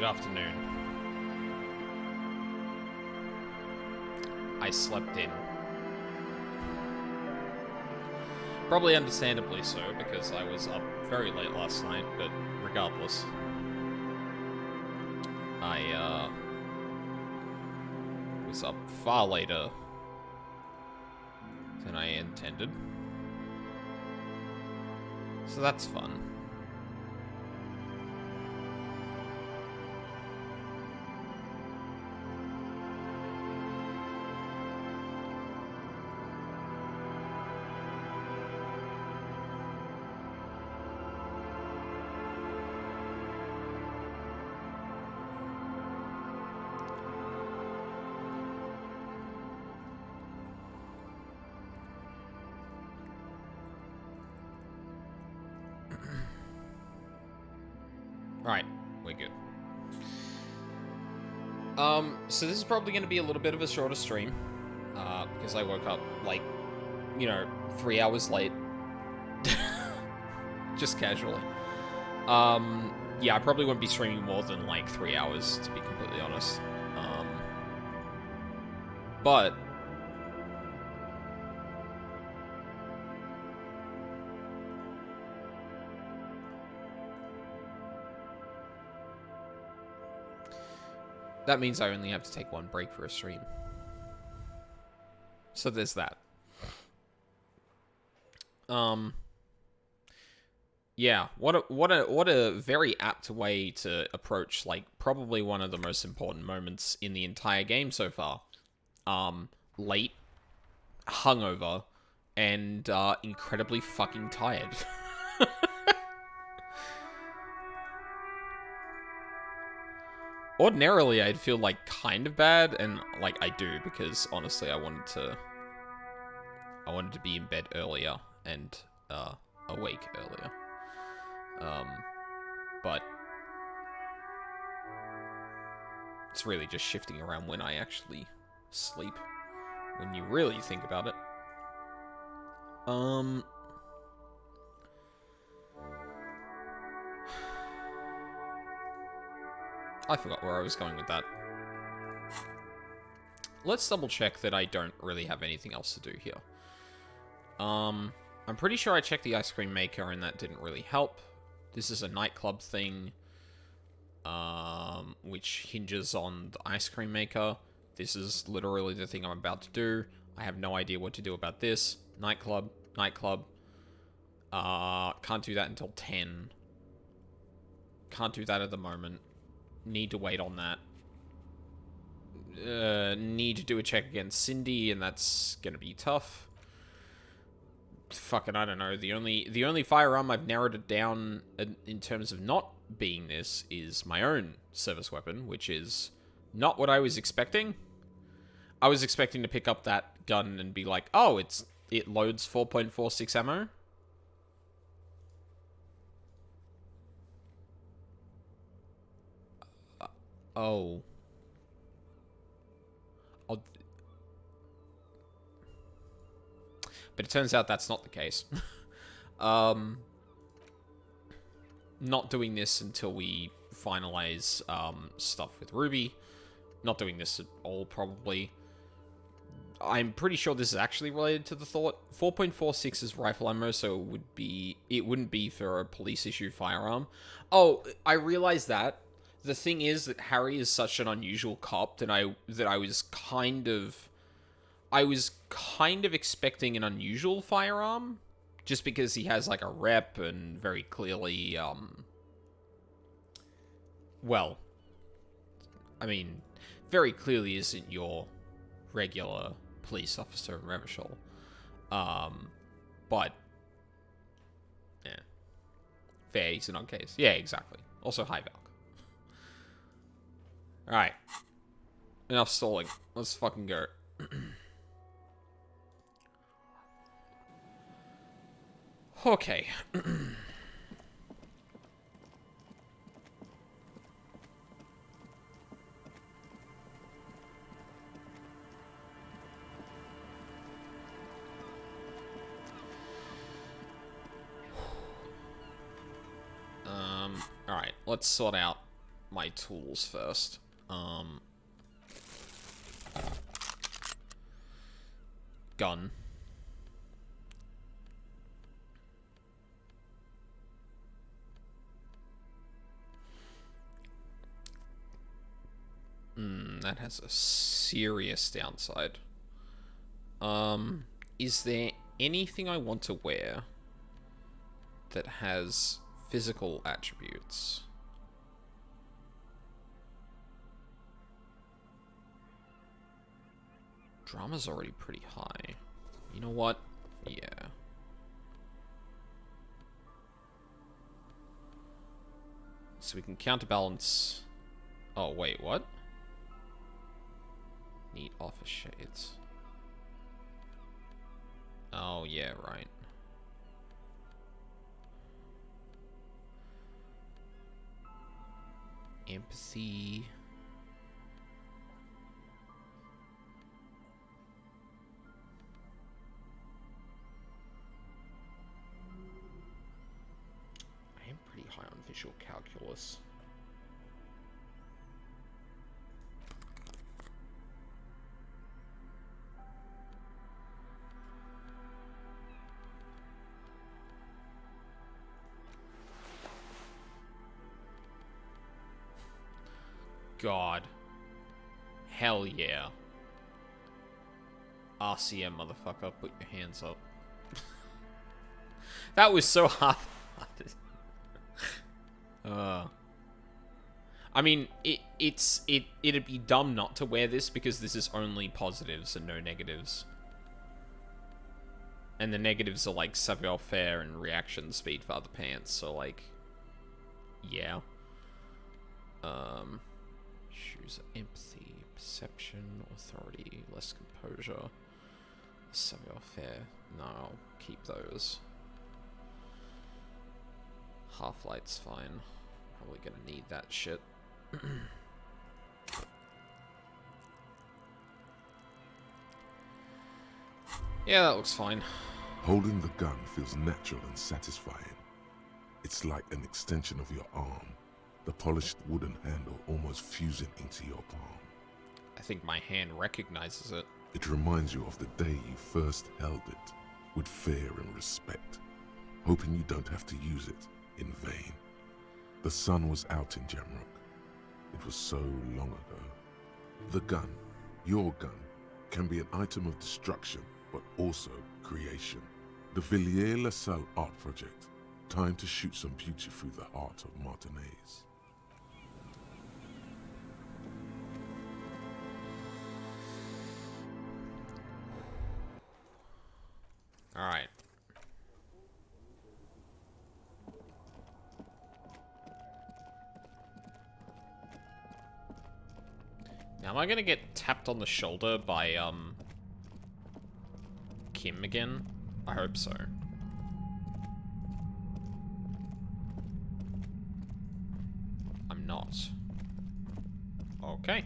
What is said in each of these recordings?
Good afternoon. I slept in. Probably understandably so, because I was up very late last night, but regardless. I, was up far later than I intended. So that's fun. Right, we're good. So this is probably going to be a little bit of a shorter stream, because I woke up, like, 3 hours late. Just casually. Yeah, I probably won't be streaming more than, 3 hours, to be completely honest. But that means I only have to take one break for a stream. So there's that. Yeah, what a very apt way to approach, probably one of the most important moments in the entire game so far. Late, hungover, and incredibly fucking tired. Ordinarily, I'd feel, kind of bad, and, I do, because, honestly, I wanted to be in bed earlier and, awake earlier. But it's really just shifting around when I actually sleep, when you really think about it. I forgot where I was going with that. Let's double check that I don't really have anything else to do here. I'm pretty sure I checked the ice cream maker and that didn't really help. This is a nightclub thing, which hinges on the ice cream maker. This is literally the thing I'm about to do. I have no idea what to do about this. Nightclub. Can't do that until 10. Can't do that at the moment. Need to wait on that. Need to do a check against Cindy, and that's gonna be tough. Fucking, I don't know. The only firearm I've narrowed it down in terms of not being this is my own service weapon, which is not what I was expecting. I was expecting to pick up that gun and be like, oh, it loads 4.46 ammo. Oh. But it turns out that's not the case. Not doing this until we finalize stuff with Ruby. Not doing this at all, probably. I'm pretty sure this is actually related to the thought. 4.46 is rifle ammo, so it wouldn't be for a police issue firearm. Oh, I realized that. The thing is that Harry is such an unusual cop that I was kind of expecting an unusual firearm, just because he has, a rep and very clearly, well, I mean, very clearly isn't your regular police officer in Revachol. But, yeah. Fair, he's an odd case. Yeah, exactly. Also high Valk. Alright. Enough stalling. Let's fucking go. Okay. Alright, let's sort out my tools first. Gun. That has a serious downside. Is there anything I want to wear that has physical attributes? Drama's already pretty high. You know what? Yeah. So we can counterbalance... Oh, wait, what? Need office shades. Oh, yeah, right. Empathy. I am pretty high on visual calculus. God. Hell yeah. RCM, motherfucker. Put your hands up. That was so hard. I mean, it'd be dumb not to wear this because this is only positives and no negatives. And the negatives are like savoir-faire and reaction speed for other pants, so like, yeah. Choose empathy, perception, authority, less composure, savoir-faire. No, I'll keep those. Half-light's fine. Probably gonna need that shit. Yeah, that looks fine. Holding the gun feels natural and satisfying. It's like an extension of your arm, the polished wooden handle almost fusing into your palm. I think my hand recognizes it. It reminds you of the day you first held it, with fear and respect, hoping you don't have to use it in vain. The sun was out in Jamrock. It was so long ago. The gun, your gun, can be an item of destruction, but also creation. The Villiers-LaSalle art project. Time to shoot some beauty through the heart of Martinez. Alright. Now, am I gonna get tapped on the shoulder by, Kim again? I hope so. I'm not. Okay.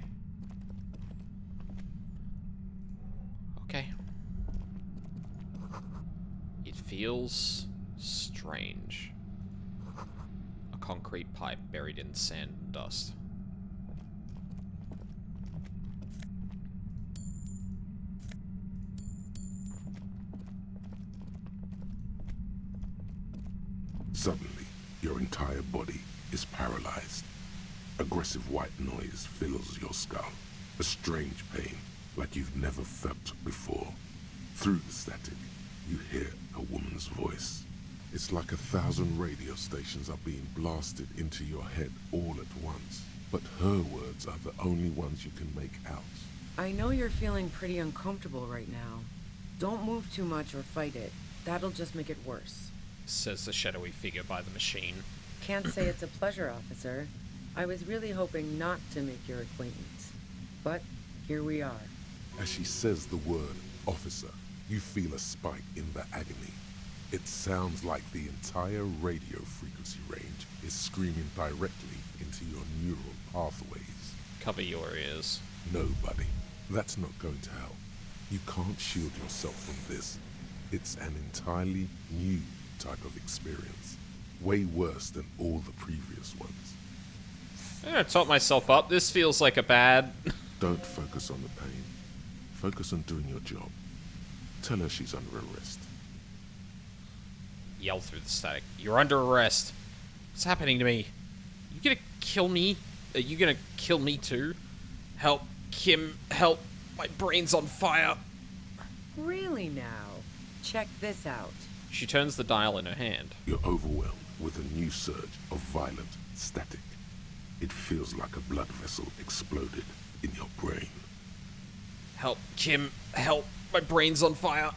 Okay. It feels strange. A concrete pipe buried in sand and dust. Suddenly, your entire body is paralyzed. Aggressive white noise fills your skull. A strange pain, like you've never felt before. Through the static, you hear a woman's voice. It's like 1,000 radio stations are being blasted into your head all at once. But her words are the only ones you can make out. I know you're feeling pretty uncomfortable right now. Don't move too much or fight it. That'll just make it worse. Says the shadowy figure by the machine. Can't say it's a pleasure, officer. I was really hoping not to make your acquaintance. But here we are. As she says the word officer, you feel a spike in the agony. It sounds like the entire radio frequency range is screaming directly into your neural pathways. Cover your ears. No, buddy. That's not going to help. You can't shield yourself from this. It's an entirely new type of experience. Way worse than all the previous ones. I'm gonna top myself up. This feels like a bad... Don't focus on the pain. Focus on doing your job. Tell her she's under arrest. Yell through the static. You're under arrest. What's happening to me? You gonna kill me? Are you gonna kill me too? Help, Kim, help. My brain's on fire. Really now? Check this out. She turns the dial in her hand. You're overwhelmed with a new surge of violent static. It feels like a blood vessel exploded in your brain. Help, Kim, help. My brain's on fire.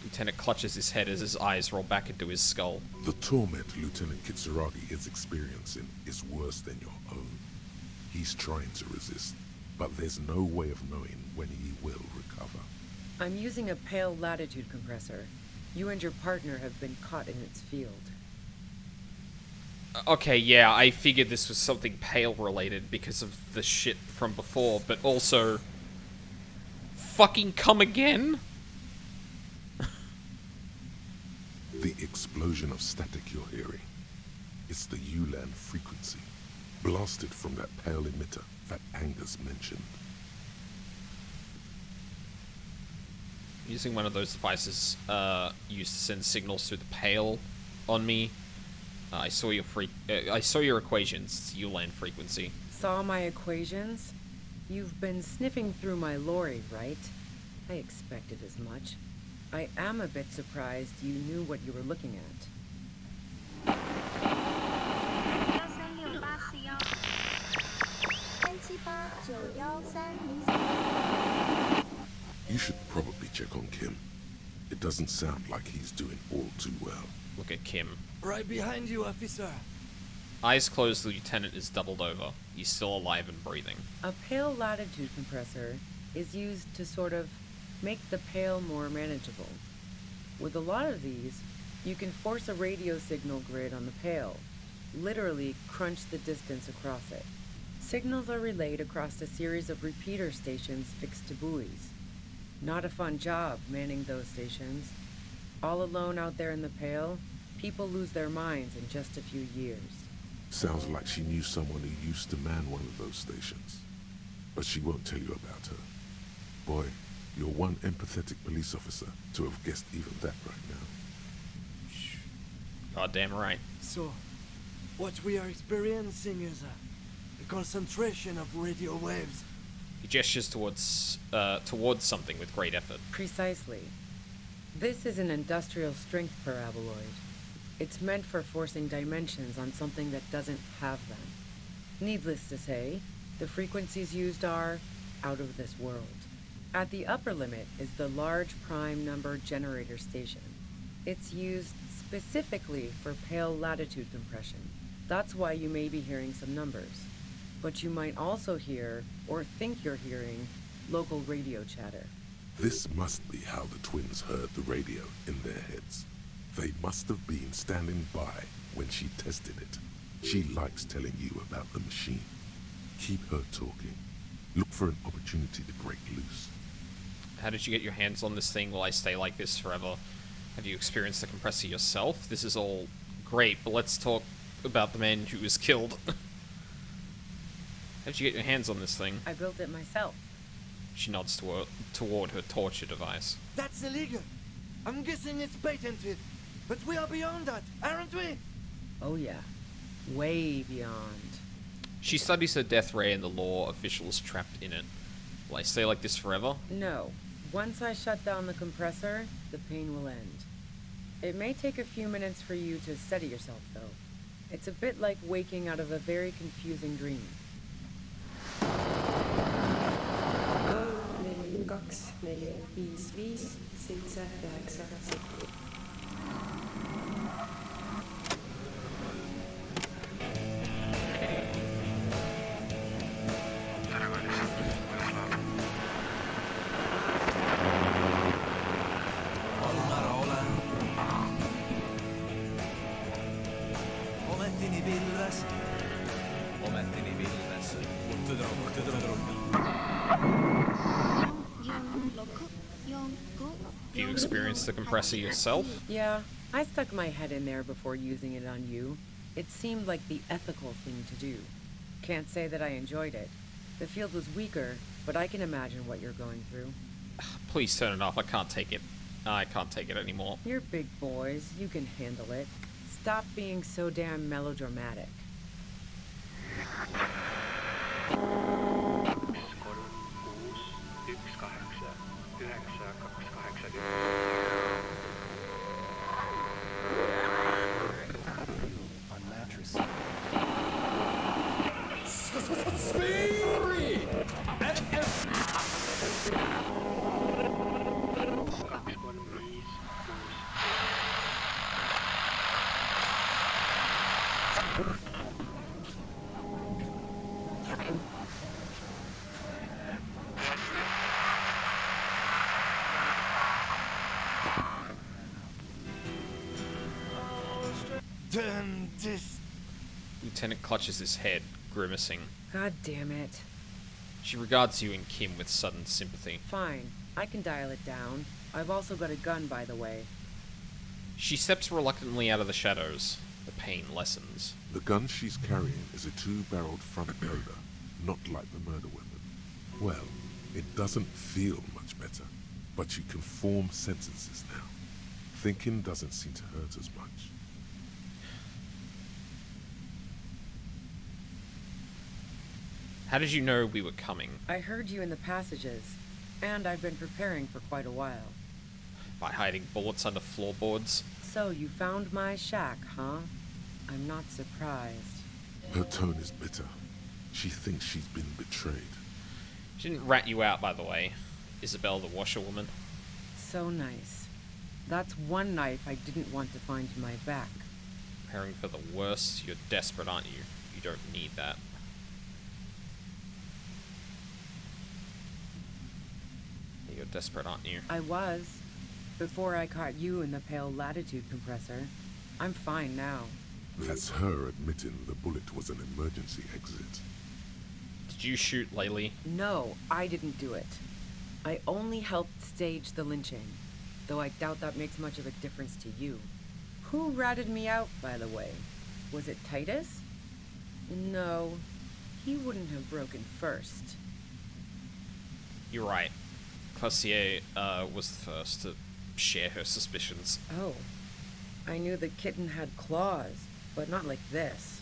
Lieutenant clutches his head as his eyes roll back into his skull. The torment Lieutenant Kitsuragi is experiencing is worse than your own. He's trying to resist, but there's no way of knowing when he will recover. I'm using a pale latitude compressor. You and your partner have been caught in its field. Okay, yeah, I figured this was something pale related because of the shit from before, but also... Fucking come again? The explosion of static you're hearing, it's the ULAN frequency, blasted from that pale emitter that Angus mentioned. Using one of those devices used to send signals through the pale on me. I saw your equations. It's ULAN frequency. Saw my equations? You've been sniffing through my lorry, right? I expected as much. I am a bit surprised you knew what you were looking at. You should probably check on Kim. It doesn't sound like he's doing all too well. Look at Kim. Right behind you, officer. Eyes closed, the lieutenant is doubled over. He's still alive and breathing. A pale latitude compressor is used to sort of make the pale more manageable. With a lot of these, you can force a radio signal grid on the pale, literally crunch the distance across it. Signals are relayed across a series of repeater stations fixed to buoys. Not a fun job manning those stations. All alone out there in the pale, people lose their minds in just a few years. Sounds like she knew someone who used to man one of those stations. But she won't tell you about her. Boy, you're one empathetic police officer to have guessed even that right now. Goddamn right. So, what we are experiencing is a concentration of radio waves. He gestures towards something with great effort. Precisely. This is an industrial strength paraboloid. It's meant for forcing dimensions on something that doesn't have them. Needless to say, the frequencies used are out of this world. At the upper limit is the large prime number generator station. It's used specifically for pale latitude compression. That's why you may be hearing some numbers. But you might also hear, or think you're hearing, local radio chatter. This must be how the twins heard the radio in their heads. They must have been standing by when she tested it. She likes telling you about the machine. Keep her talking. Look for an opportunity to break loose. How did you get your hands on this thing? Will I stay like this forever? Have you experienced the compressor yourself? This is all great, but let's talk about the man who was killed. How did you get your hands on this thing? I built it myself. She nods toward her torture device. That's illegal. I'm guessing it's patented. But we are beyond that, aren't we? Oh yeah. Way beyond. She studies her death ray and the law officials trapped in it. Will I stay like this forever? No. Once I shut down the compressor, the pain will end. It may take a few minutes for you to steady yourself, though. It's a bit like waking out of a very confusing dream. 4, 4, 5, 5, 7, 9, 10. Omettini pilves. Tudru. Have you experienced the compressor yourself? Yeah, I stuck my head in there before using it on you. It seemed like the ethical thing to do. Can't say that I enjoyed it. The field was weaker, but I can imagine what you're going through. Please turn it off. I can't take it. I can't take it anymore. You're big boys. You can handle it. Stop being so damn melodramatic. On mattress. Then this... Lieutenant clutches his head, grimacing. God damn it. She regards you and Kim with sudden sympathy. Fine. I can dial it down. I've also got a gun, by the way. She steps reluctantly out of the shadows. The pain lessens. The gun she's carrying is a two-barreled front loader, not like the murder weapon. Well, it doesn't feel much better, but you can form sentences now. Thinking doesn't seem to hurt as much. How did you know we were coming? I heard you in the passages, and I've been preparing for quite a while. By hiding bullets under floorboards? So you found my shack, huh? I'm not surprised. Her tone is bitter. She thinks she's been betrayed. She didn't rat you out, by the way. Isabel, the washerwoman. So nice. That's one knife I didn't want to find in my back. Preparing for the worst. You're desperate, aren't you? You don't need that. You're desperate, aren't you? I was. Before I caught you in the pale latitude compressor. I'm fine now. That's her admitting the bullet was an emergency exit. Did you shoot Laylee? No, I didn't do it. I only helped stage the lynching, though I doubt that makes much of a difference to you. Who ratted me out, by the way? Was it Titus? No, he wouldn't have broken first. You're right. Classier was the first to share her suspicions. Oh, I knew the kitten had claws, but not like this.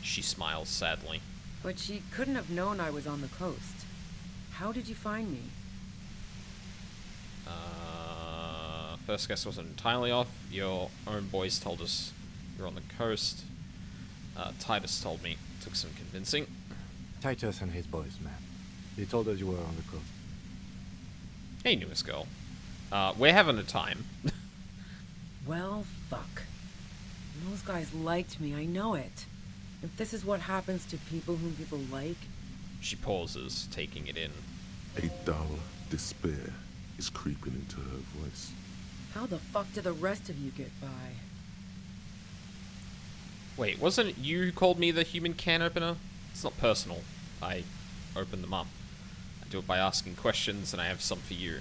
She smiles sadly. But she couldn't have known I was on the coast. How did you find me? First guess wasn't entirely off. Your own boys told us you're on the coast. Titus told me. Took some convincing. Titus and his boys, man. They told us you were on the coast. Hey, newest girl. We're having a time. Well, fuck. Those guys liked me, I know it. If this is what happens to people whom people like... She pauses, taking it in. A dull despair is creeping into her voice. How the fuck do the rest of you get by? Wait, wasn't it you who called me the human can opener? It's not personal. I open them up. I do it by asking questions, and I have some for you.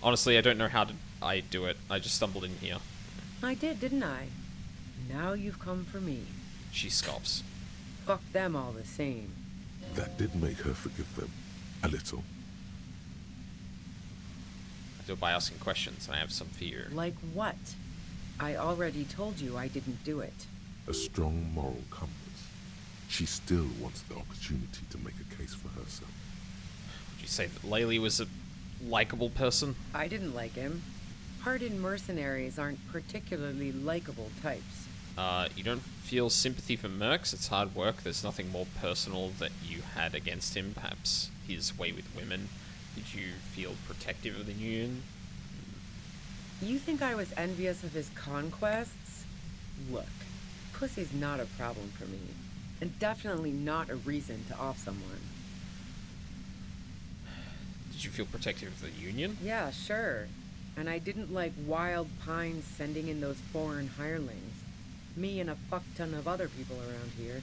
Honestly, I don't know how I do it. I just stumbled in here. I did, didn't I? Now you've come for me. She scoffs. Fuck them all the same. That did make her forgive them. A little. I do it by asking questions, and I have some for you. Like what? I already told you I didn't do it. A strong moral compass. She still wants the opportunity to make a case for herself. Would you say that Laylee was a likable person? I didn't like him. Hardened mercenaries aren't particularly likable types. You don't feel sympathy for Mercs? It's hard work. There's nothing more personal that you had against him. Perhaps his way with women. Did you feel protective of the Union? You think I was envious of his conquests? Look, pussy's not a problem for me. And definitely not a reason to off someone. Did you feel protective of the Union? Yeah, sure. And I didn't like Wild Pines sending in those foreign hirelings. Me and a fuck ton of other people around here.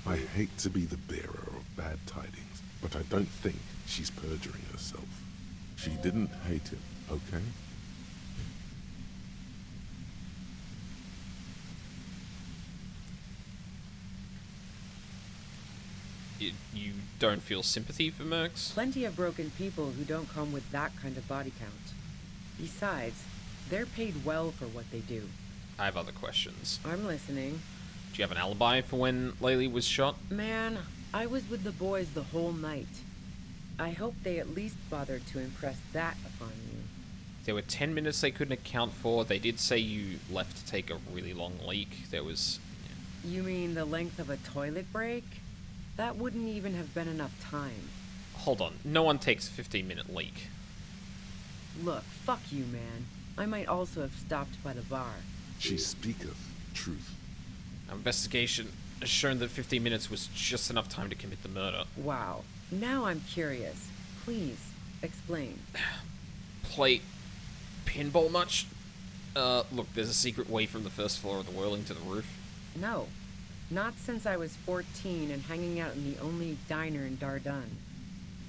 I hate to be the bearer of bad tidings, but I don't think she's perjuring herself. She didn't hate him, okay? You don't feel sympathy for mercs? Plenty of broken people who don't come with that kind of body count. Besides, they're paid well for what they do. I have other questions. I'm listening. Do you have an alibi for when Laylee was shot? Man, I was with the boys the whole night. I hope they at least bothered to impress that upon you. There were 10 minutes they couldn't account for. They did say you left to take a really long leak. There was... You mean the length of a toilet break? That wouldn't even have been enough time. Hold on. No one takes a 15-minute leak. Look, fuck you, man. I might also have stopped by the bar. She speaketh truth. Our investigation has shown that 15 minutes was just enough time to commit the murder. Wow. Now I'm curious. Please, explain. Play pinball much? Look, there's a secret way from the first floor of the Whirling to the roof. No. Not since I was 14 and hanging out in the only diner in Dardun.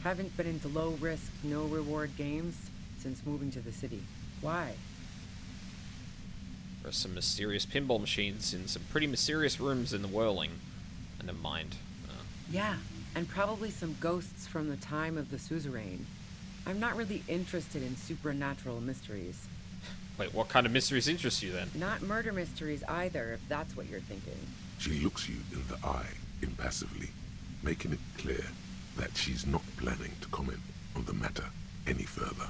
Haven't been into low-risk, no-reward games since moving to the city. Why? There are some mysterious pinball machines in some pretty mysterious rooms in the Whirling. And never mind. Yeah, and probably some ghosts from the time of the suzerain. I'm not really interested in supernatural mysteries. Wait, what kind of mysteries interest you then? Not murder mysteries either, if that's what you're thinking. She looks you in the eye impassively, making it clear that she's not planning to comment on the matter any further.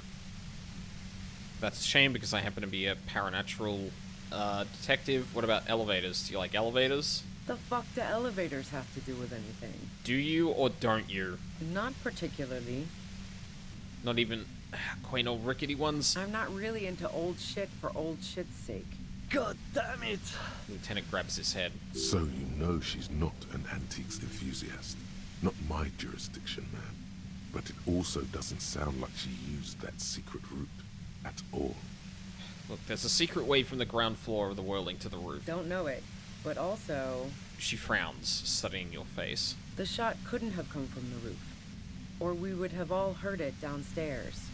That's a shame because I happen to be a paranatural detective. What about elevators? Do you like elevators? The fuck do elevators have to do with anything? Do you or don't you? Not particularly. Not even quaint old rickety ones? I'm not really into old shit for old shit's sake. God damn it! Lieutenant grabs his head. So you know she's not an antiques enthusiast. Not my jurisdiction, man. But it also doesn't sound like she used that secret route at all. Look, there's a secret way from the ground floor of the Whirling to the roof. Don't know it. But also, She frowns, studying your face. the shot couldn't have come from the roof. Or we would have all heard it downstairs.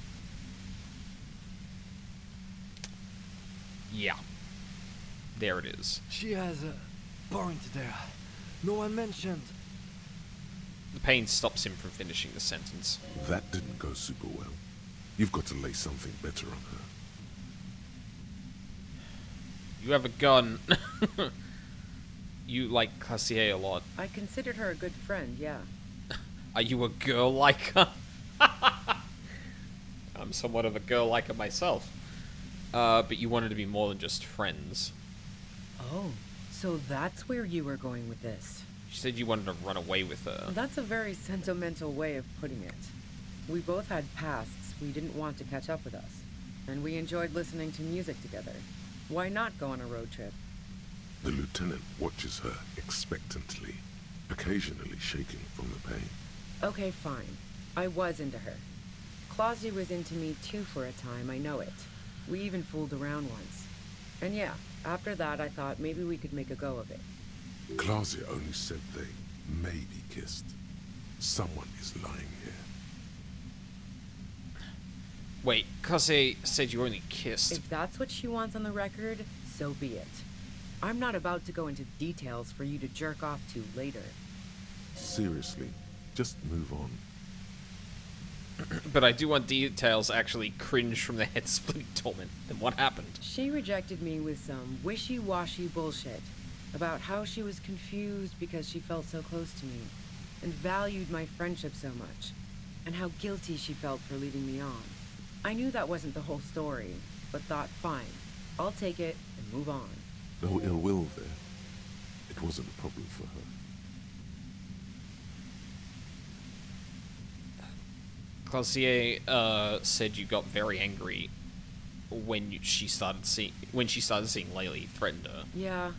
Yeah. There it is. She has a point there. No one mentioned. The pain stops him from finishing the sentence. That didn't go super well. You've got to lay something better on her. You have a gun. You like Cassier a lot. I considered her a good friend, yeah. Are you a girl liker? I'm somewhat of a girl liker myself. But you wanted to be more than just friends. Oh, so that's where you were going with this. You said you wanted to run away with her. That's a very sentimental way of putting it. We both had pasts we didn't want to catch up with us, and we enjoyed listening to music together. Why not go on a road trip? The lieutenant watches her expectantly, occasionally shaking from the pain. Okay, fine. I was into her. Clausy was into me too for a time, I know it. We even fooled around once. And yeah, after that I thought maybe we could make a go of it. Clausia only said they maybe kissed. Someone is lying here. Wait, Cassier said you only kissed. If that's what she wants on the record, so be it. I'm not about to go into details for you to jerk off to later. Seriously, just move on. But I do want details actually cringe from the head-splitting torment. Then what happened? She rejected me with some wishy-washy bullshit about how she was confused because she felt so close to me and valued my friendship so much, and how guilty she felt for leading me on. I knew that wasn't the whole story, but thought, fine, I'll take it and move on. No ill will there. It wasn't a problem for her. Clausier said you got very angry when she started seeing Laylee threatened her. Yeah,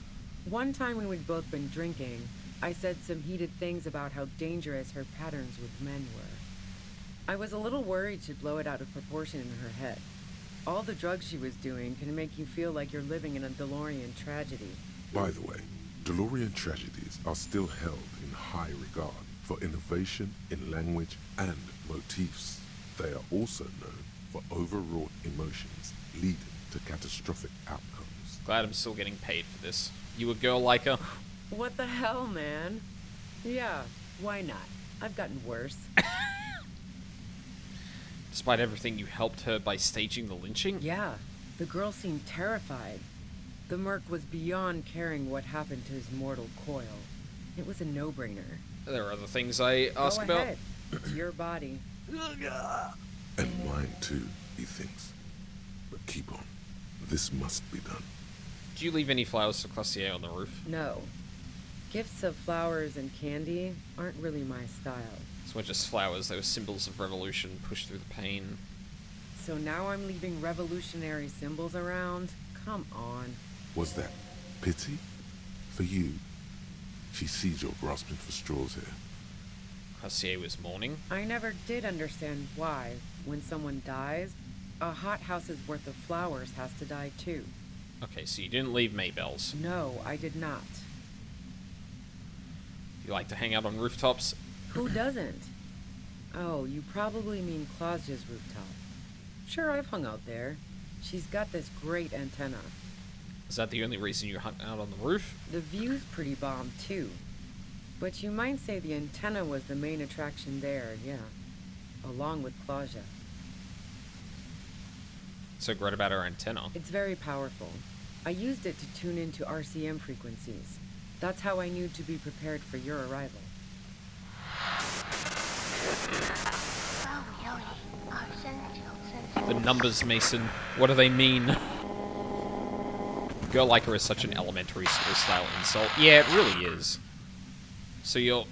one time when we'd both been drinking, I said some heated things about how dangerous her patterns with men were. I was a little worried she'd blow it out of proportion in her head. All the drugs she was doing can make you feel like you're living in a DeLorean tragedy. By the way, DeLorean tragedies are still held in high regard for innovation in language and motifs. They are also known for overwrought emotions leading to catastrophic outcomes. Glad I'm still getting paid for this. You a girl liker? What the hell, man? Yeah, why not? I've gotten worse. Despite everything, you helped her by staging the lynching? Yeah, the girl seemed terrified. The merc was beyond caring what happened to his mortal coil. It was a no-brainer. There are other things I ask Go about. ahead. It's your body. And mine too, he thinks. But keep on. This must be done. Do you leave any flowers for Classier on the roof? No. Gifts of flowers and candy aren't really my style. These weren't just flowers, they were symbols of revolution pushed through the pain. So now I'm leaving revolutionary symbols around? Come on. Was that pity? For you? She sees you're grasping for straws here. Classier was mourning. I never did understand why, when someone dies, a hothouse's worth of flowers has to die too. Okay, so you didn't leave Maybelle's. No, I did not. You like to hang out on rooftops? Who doesn't? Oh, you probably mean Claudia's rooftop. Sure, I've hung out there. She's got this great antenna. Is that the only reason you hung out on the roof? The view's pretty bomb, too. But you might say the antenna was the main attraction there, yeah. Along with Claudia. So great about her antenna. It's very powerful. I used it to tune into RCM frequencies. That's how I knew to be prepared for your arrival. The numbers, Mason. What do they mean? Girl like her is such an elementary school style insult. Yeah, it really is. So you're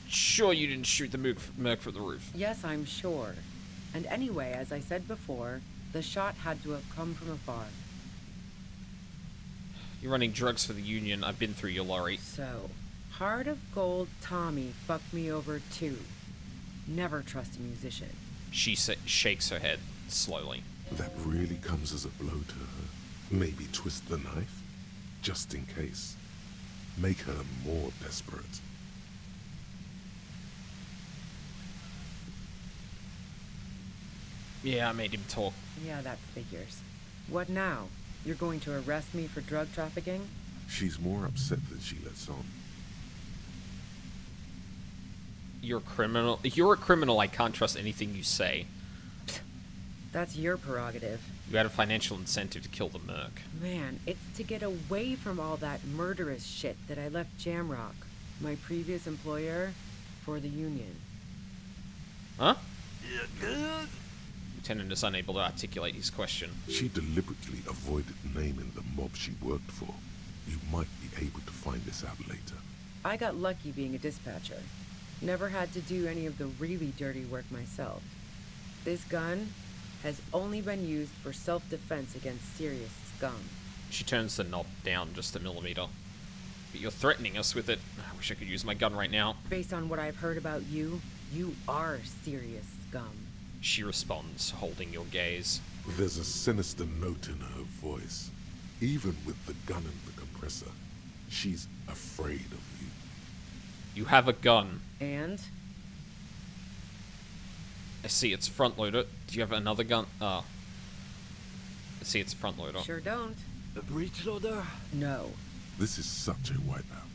sure you didn't shoot the merc from the roof? Yes, I'm sure. And anyway, as I said before, the shot had to have come from afar. You're running drugs for the Union. I've been through your lorry. So, Heart of Gold Tommy fucked me over too. Never trust a musician. She shakes her head slowly. That really comes as a blow to her. Maybe twist the knife? Just in case. Make her more desperate. Yeah, I made him talk. Yeah, that figures. What now? You're going to arrest me for drug trafficking? She's more upset than she lets on. You're a criminal. If you're a criminal, I can't trust anything you say. That's your prerogative. You had a financial incentive to kill the merc. Man, it's to get away from all that murderous shit that I left Jamrock, my previous employer, for the Union. Huh? Lieutenant is unable to articulate his question. She deliberately avoided naming the mob she worked for. You might be able to find this out later. I got lucky being a dispatcher. Never had to do any of the really dirty work myself. This gun has only been used for self-defense against serious scum. She turns the knob down just a millimeter. But you're threatening us with it. I wish I could use my gun right now. Based on what I've heard about you, you are serious scum. She responds, holding your gaze. There's a sinister note in her voice. Even with the gun and the compressor, she's afraid of you. You have a gun. And? I see it's front loader. Do you have another gun? I see it's front loader. Sure don't. A breech loader? No. This is such a wipeout.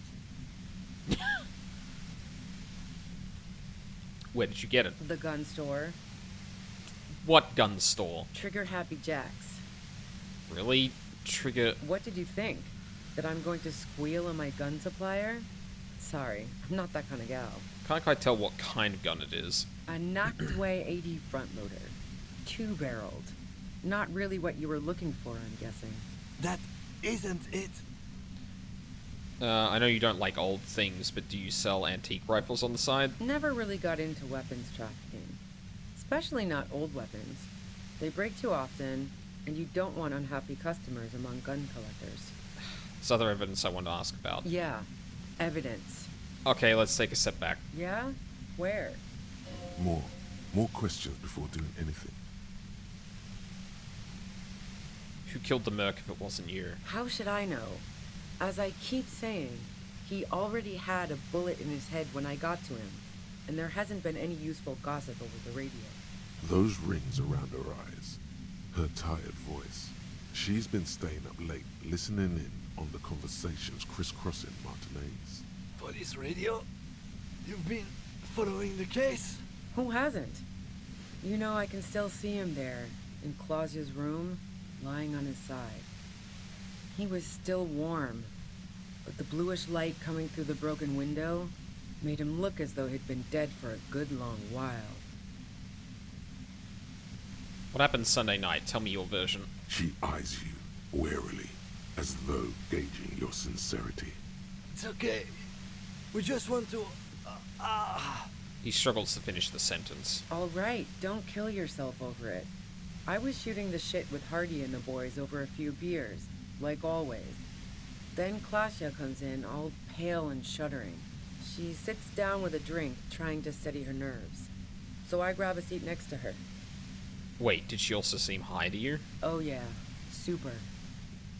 Where did you get it? The gun store. What gun store? Trigger Happy Jacks. Really? Trigger... What did you think? That I'm going to squeal on my gun supplier? Sorry, I'm not that kind of gal. Can't quite tell what kind of gun it is. A Noctway 80 front loader. 2-barreled. Not really what you were looking for, I'm guessing. That isn't it. I know you don't like old things, but do you sell antique rifles on the side? Never really got into weapons trafficking. Especially not old weapons. They break too often, and you don't want unhappy customers among gun collectors. There's other evidence I want to ask about. Yeah, evidence. Okay, let's take a step back. Yeah? Where? More questions before doing anything. Who killed the merc if it wasn't you? How should I know? As I keep saying, he already had a bullet in his head when I got to him, and there hasn't been any useful gossip over the radio. Those rings around her eyes, her tired voice. She's been staying up late, listening in on the conversations crisscrossing Martinez. Police radio? You've been following the case? Who hasn't? You know, I can still see him there, in Clausia's room, lying on his side. He was still warm, but the bluish light coming through the broken window made him look as though he'd been dead for a good long while. What happened Sunday night? Tell me your version. She eyes you warily, as though gauging your sincerity. It's okay. We just want to... He struggles to finish the sentence. All right, don't kill yourself over it. I was shooting the shit with Hardy and the boys over a few beers, like always. Then Clausia comes in, all pale and shuddering. She sits down with a drink, trying to steady her nerves. So I grab a seat next to her. Wait, did she also seem high to you? Oh yeah, super.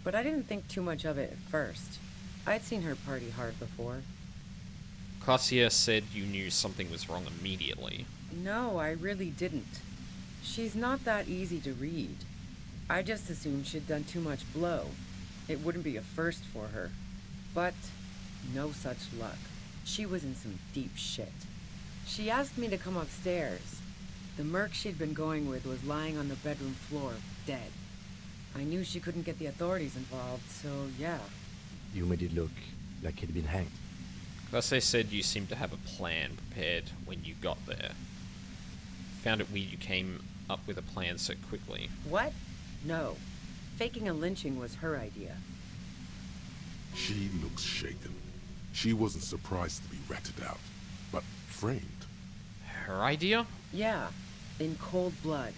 But I didn't think too much of it at first. I'd seen her party hard before. Claudia said you knew something was wrong immediately. No, I really didn't. She's not that easy to read. I just assumed she'd done too much blow. It wouldn't be a first for her. But no such luck. She was in some deep shit. She asked me to come upstairs. The merc she'd been going with was lying on the bedroom floor, dead. I knew she couldn't get the authorities involved, so yeah. You made it look like he'd been hanged. Claudia said you seemed to have a plan prepared when you got there. Found it weird you came up with a plan so quickly. What? No. Faking a lynching was her idea. She looks shaken. She wasn't surprised to be ratted out, but framed. Her idea? Yeah, in cold blood.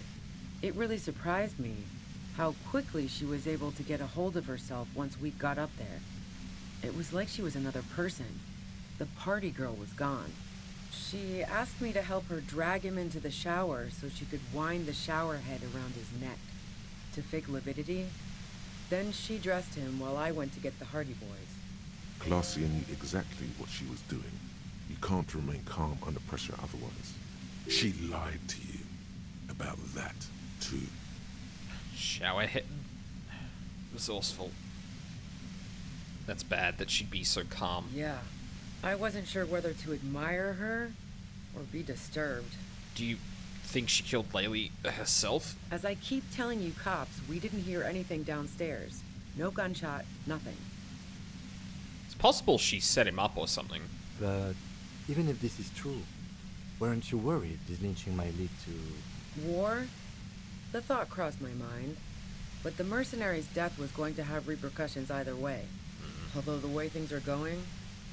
It really surprised me how quickly she was able to get a hold of herself once we got up there. It was like she was another person. The party girl was gone. She asked me to help her drag him into the shower so she could wind the shower head around his neck to fake lividity. Then she dressed him while I went to get the Hardy Boys. Claudia knew exactly what she was doing. You can't remain calm under pressure otherwise. She lied to you about that, too. Showerhead. Resourceful. That's bad that she'd be so calm. Yeah. I wasn't sure whether to admire her or be disturbed. Do you think she killed Laylee herself? As I keep telling you cops, we didn't hear anything downstairs. No gunshot, nothing. It's possible she set him up or something. But even if this is true, weren't you worried this lynching might lead to... War? The thought crossed my mind. But the mercenary's death was going to have repercussions either way. Although the way things are going...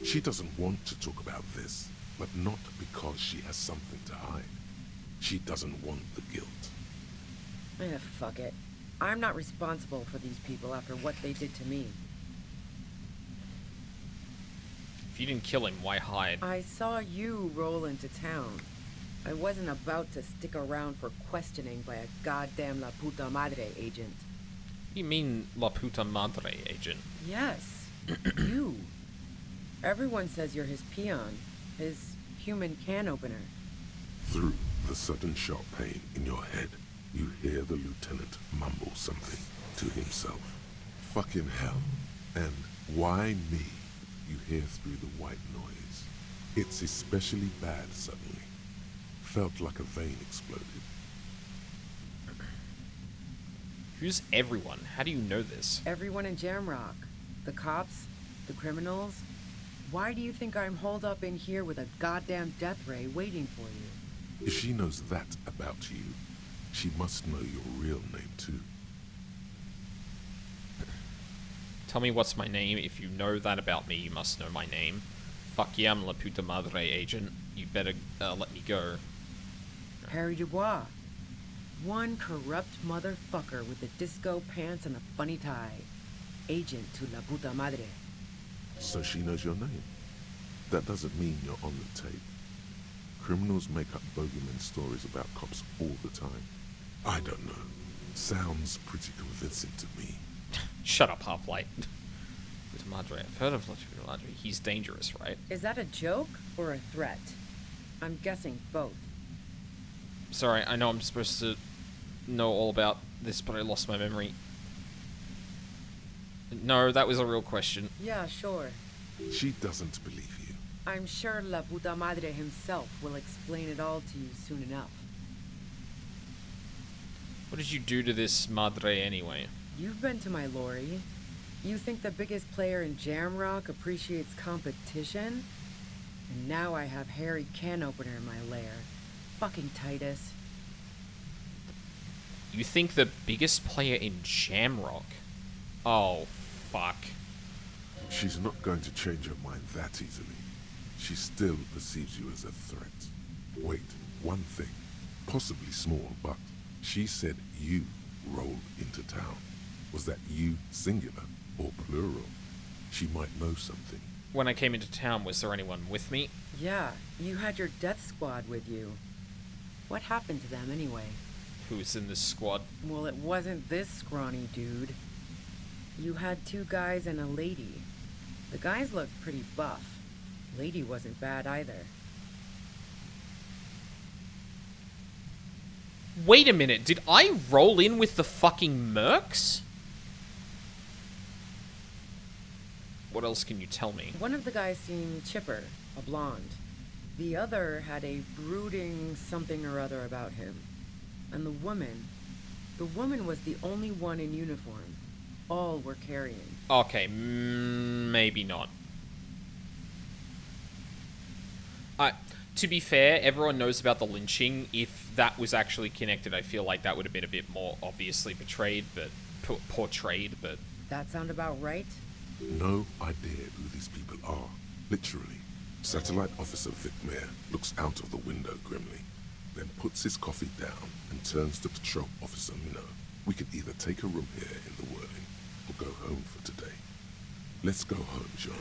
She doesn't want to talk about this, but not because she has something to hide. She doesn't want the guilt. Fuck it. I'm not responsible for these people after what they did to me. If you didn't kill him, why hide? I saw you roll into town. I wasn't about to stick around for questioning by a goddamn La Puta Madre agent. You mean La Puta Madre agent? Yes, you. Everyone says you're his peon, his human can opener. Through the sudden sharp pain in your head, you hear the lieutenant mumble something to himself. Fucking hell. And why me? You hear through the white noise. It's especially bad suddenly. Felt like a vein exploded. Who's everyone? How do you know this? Everyone in Jamrock. The cops, the criminals. Why do you think I'm holed up in here with a goddamn death ray waiting for you? If she knows that about you, she must know your real name too. Tell me what's my name. If you know that about me, you must know my name. Fuck yeah, I'm La Puta Madre agent. You better let me go. Harry Dubois. One corrupt motherfucker with the disco pants and a funny tie. Agent to La Puta Madre. So she knows your name. That doesn't mean you're on the tape. Criminals make up bogeyman stories about cops all the time. I don't know. Sounds pretty convincing to me. Shut up, Half-Light. Puta Madre. I've heard of La Puta Madre. He's dangerous, right? Is that a joke or a threat? I'm guessing both. Sorry, I know I'm supposed to know all about this, but I lost my memory. No, that was a real question. Yeah, sure. She doesn't believe you. I'm sure La Puta Madre himself will explain it all to you soon enough. What did you do to this Madre anyway? You've been to my lorry. You think the biggest player in Jamrock appreciates competition? And now I have Harry Can Opener in my lair. Fucking Titus. You think the biggest player in Jamrock? Oh, fuck. She's not going to change her mind that easily. She still perceives you as a threat. Wait, one thing, possibly small, but she said you rolled into town. Was that you singular or plural? She might know something. When I came into town, was there anyone with me? Yeah, you had your death squad with you. What happened to them anyway? Who's in this squad? Well, it wasn't this scrawny dude. You had 2 guys and a lady. The guys looked pretty buff. Lady wasn't bad either. Wait a minute, did I roll in with the fucking mercs? What else can you tell me? One of the guys seemed chipper, a blonde. The other had a brooding something or other about him. And the woman was the only one in uniform. All were carrying. Okay, maybe not. To be fair, everyone knows about the lynching. If that was actually connected, I feel like that would have been a bit more obviously portrayed, but... That sound about right? No idea who these people are. Literally. Satellite Officer Vic Mayer looks out of the window grimly, then puts his coffee down and turns to Patrol Officer Minnow. We could either take a room here in the whirling or go home for today. Let's go home, Jean.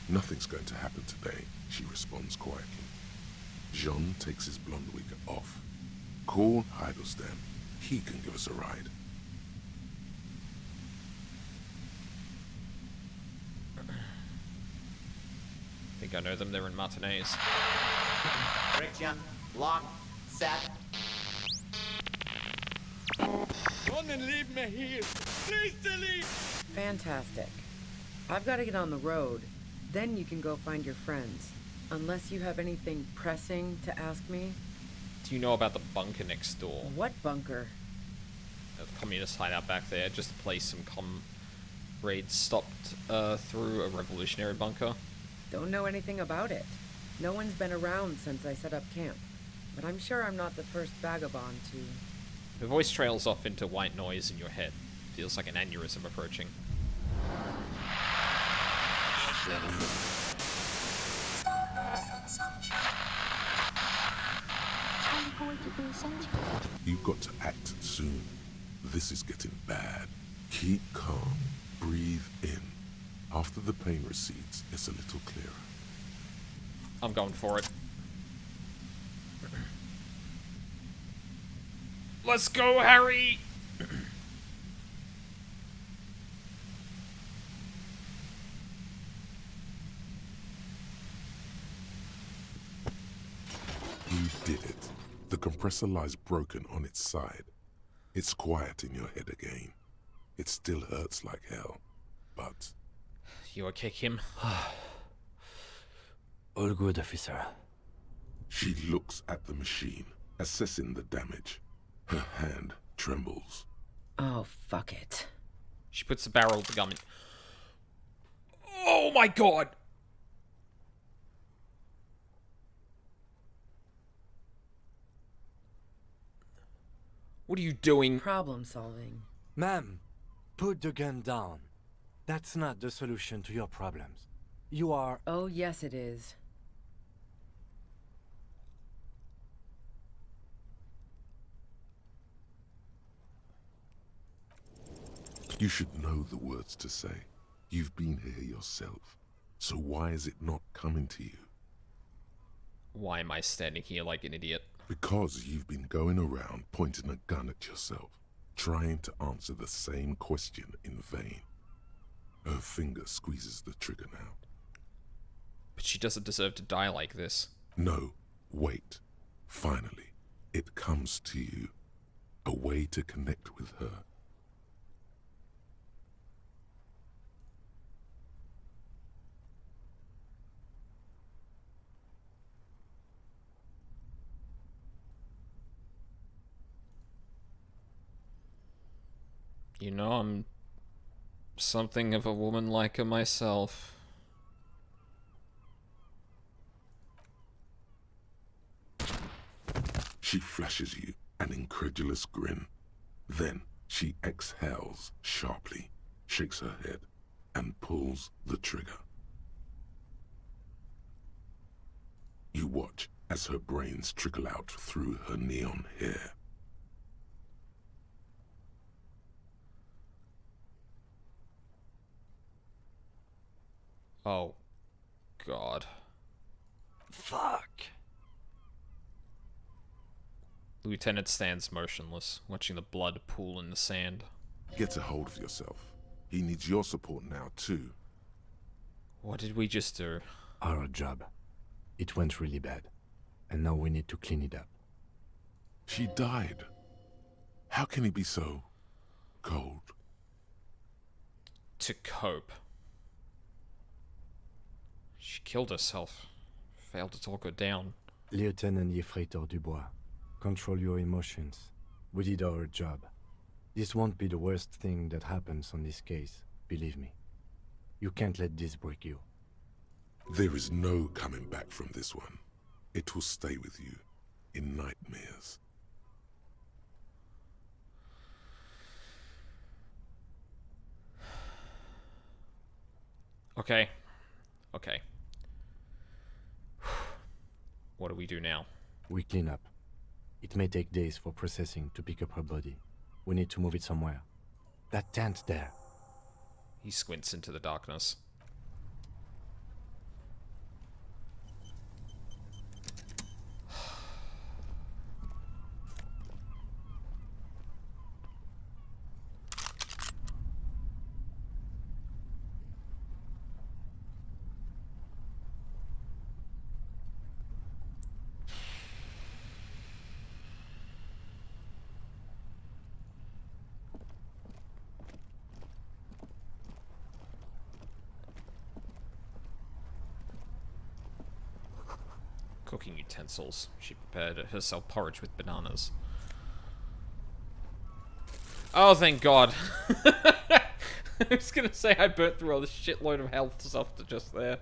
Nothing's going to happen today, she responds quietly. Jean takes his blonde wig off. Call Heidelstein. He can give us a ride. I think I know them, they're in Martinez. Friction, lock, set. Don't leave me here! Please leave! Fantastic. I've got to get on the road. Then you can go find your friends. Unless you have anything pressing to ask me. Do you know about the bunker next door? What bunker? The communist hideout back there, just a place some comrades stopped through a revolutionary bunker. Don't know anything about it. No one's been around since I set up camp. But I'm sure I'm not the first vagabond to... The voice trails off into white noise in your head. Feels like an aneurysm approaching. You've got to act soon. This is getting bad. Keep calm. Breathe in. After the pain recedes, it's a little clearer. I'm going for it. Let's go, Harry! You did it. The compressor lies broken on its side. It's quiet in your head again. It still hurts like hell, but... You okay, Kim? All good, officer. She looks at the machine, assessing the damage. Her hand trembles. Oh, fuck it. She puts the barrel of the gun in. Oh my god! What are you doing? Problem solving. Ma'am, put the gun down. That's not the solution to your problems. You are... Oh, yes it is. You should know the words to say. You've been here yourself. So why is it not coming to you? Why am I standing here like an idiot? Because you've been going around pointing a gun at yourself, trying to answer the same question in vain. Her finger squeezes the trigger now. But she doesn't deserve to die like this. No, wait. Finally, it comes to you. A way to connect with her. You know, I'm something of a woman liker myself. She flashes you an incredulous grin. Then she exhales sharply, shakes her head, and pulls the trigger. You watch as her brains trickle out through her neon hair. Oh, God. Fuck. The lieutenant stands motionless, watching the blood pool in the sand. Get a hold of yourself. He needs your support now, too. What did we just do? Our job. It went really bad. And now we need to clean it up. She died. How can he be so cold? To cope. She killed herself. Failed to talk her down. Lieutenant Yefreitor Dubois, control your emotions. We did our job. This won't be the worst thing that happens on this case, believe me. You can't let this break you. There is no coming back from this one. It will stay with you in nightmares. Okay. Okay. What do we do now? We clean up. It may take days for processing to pick up her body. We need to move it somewhere. That tent there. He squints into the darkness. Cooking utensils. She prepared herself porridge with bananas. Oh, thank God. I was gonna say I burnt through all this shitload of health stuff to just there.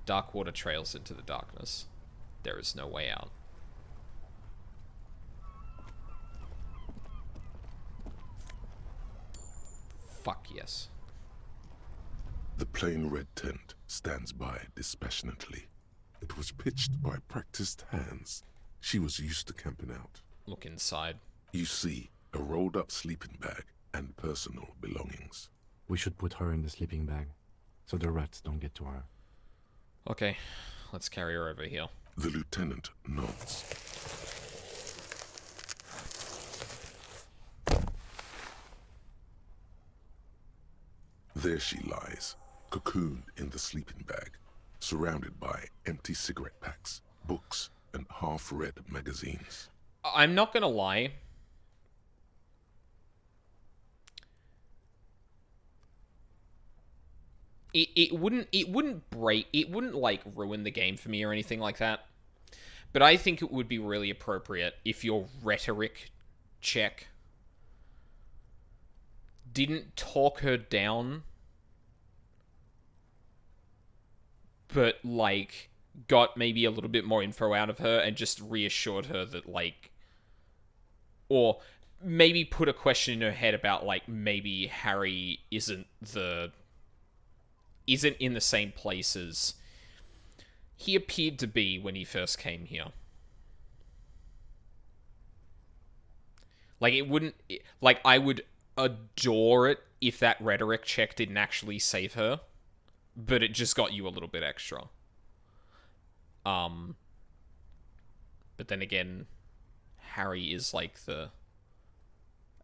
Dark water trails into the darkness. There is no way out. Fuck yes. The plain red tent stands by dispassionately. It was pitched by practiced hands. She was used to camping out. Look inside. You see a rolled up sleeping bag and personal belongings. We should put her in the sleeping bag, so the rats don't get to her. Okay, let's carry her over here. The lieutenant nods. There she lies, cocooned in the sleeping bag, surrounded by empty cigarette packs, books, and half-read magazines. I'm not gonna lie. It wouldn't like ruin the game for me or anything like that. But I think it would be really appropriate if your rhetoric check didn't talk her down, but like got maybe a little bit more info out of her and just reassured her that like, or maybe put a question in her head about like maybe Harry isn't in the same place as he appeared to be when he first came here. Like, it wouldn't... Like, I would adore it if that rhetoric check didn't actually save her, but it just got you a little bit extra. But then again, Harry is like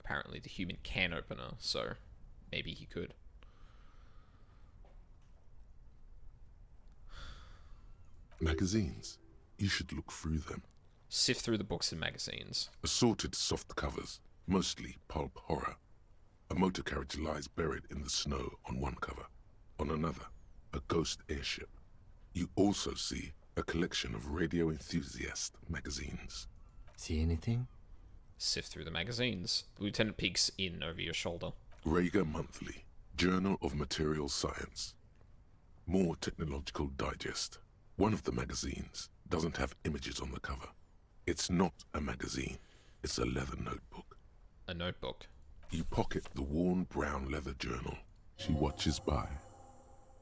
apparently the human can opener, so maybe he could. Magazines. You should look through them. Sift through the books and magazines. Assorted soft covers, mostly pulp horror. A motor carriage lies buried in the snow on one cover. On another, a ghost airship. You also see a collection of radio enthusiast magazines. See anything? Sift through the magazines. The lieutenant peeks in over your shoulder. Rager Monthly, Journal of Material Science. More Technological Digest. One of the magazines doesn't have images on the cover. It's not a magazine. It's a leather notebook. A notebook. You pocket the worn brown leather journal. She watches by,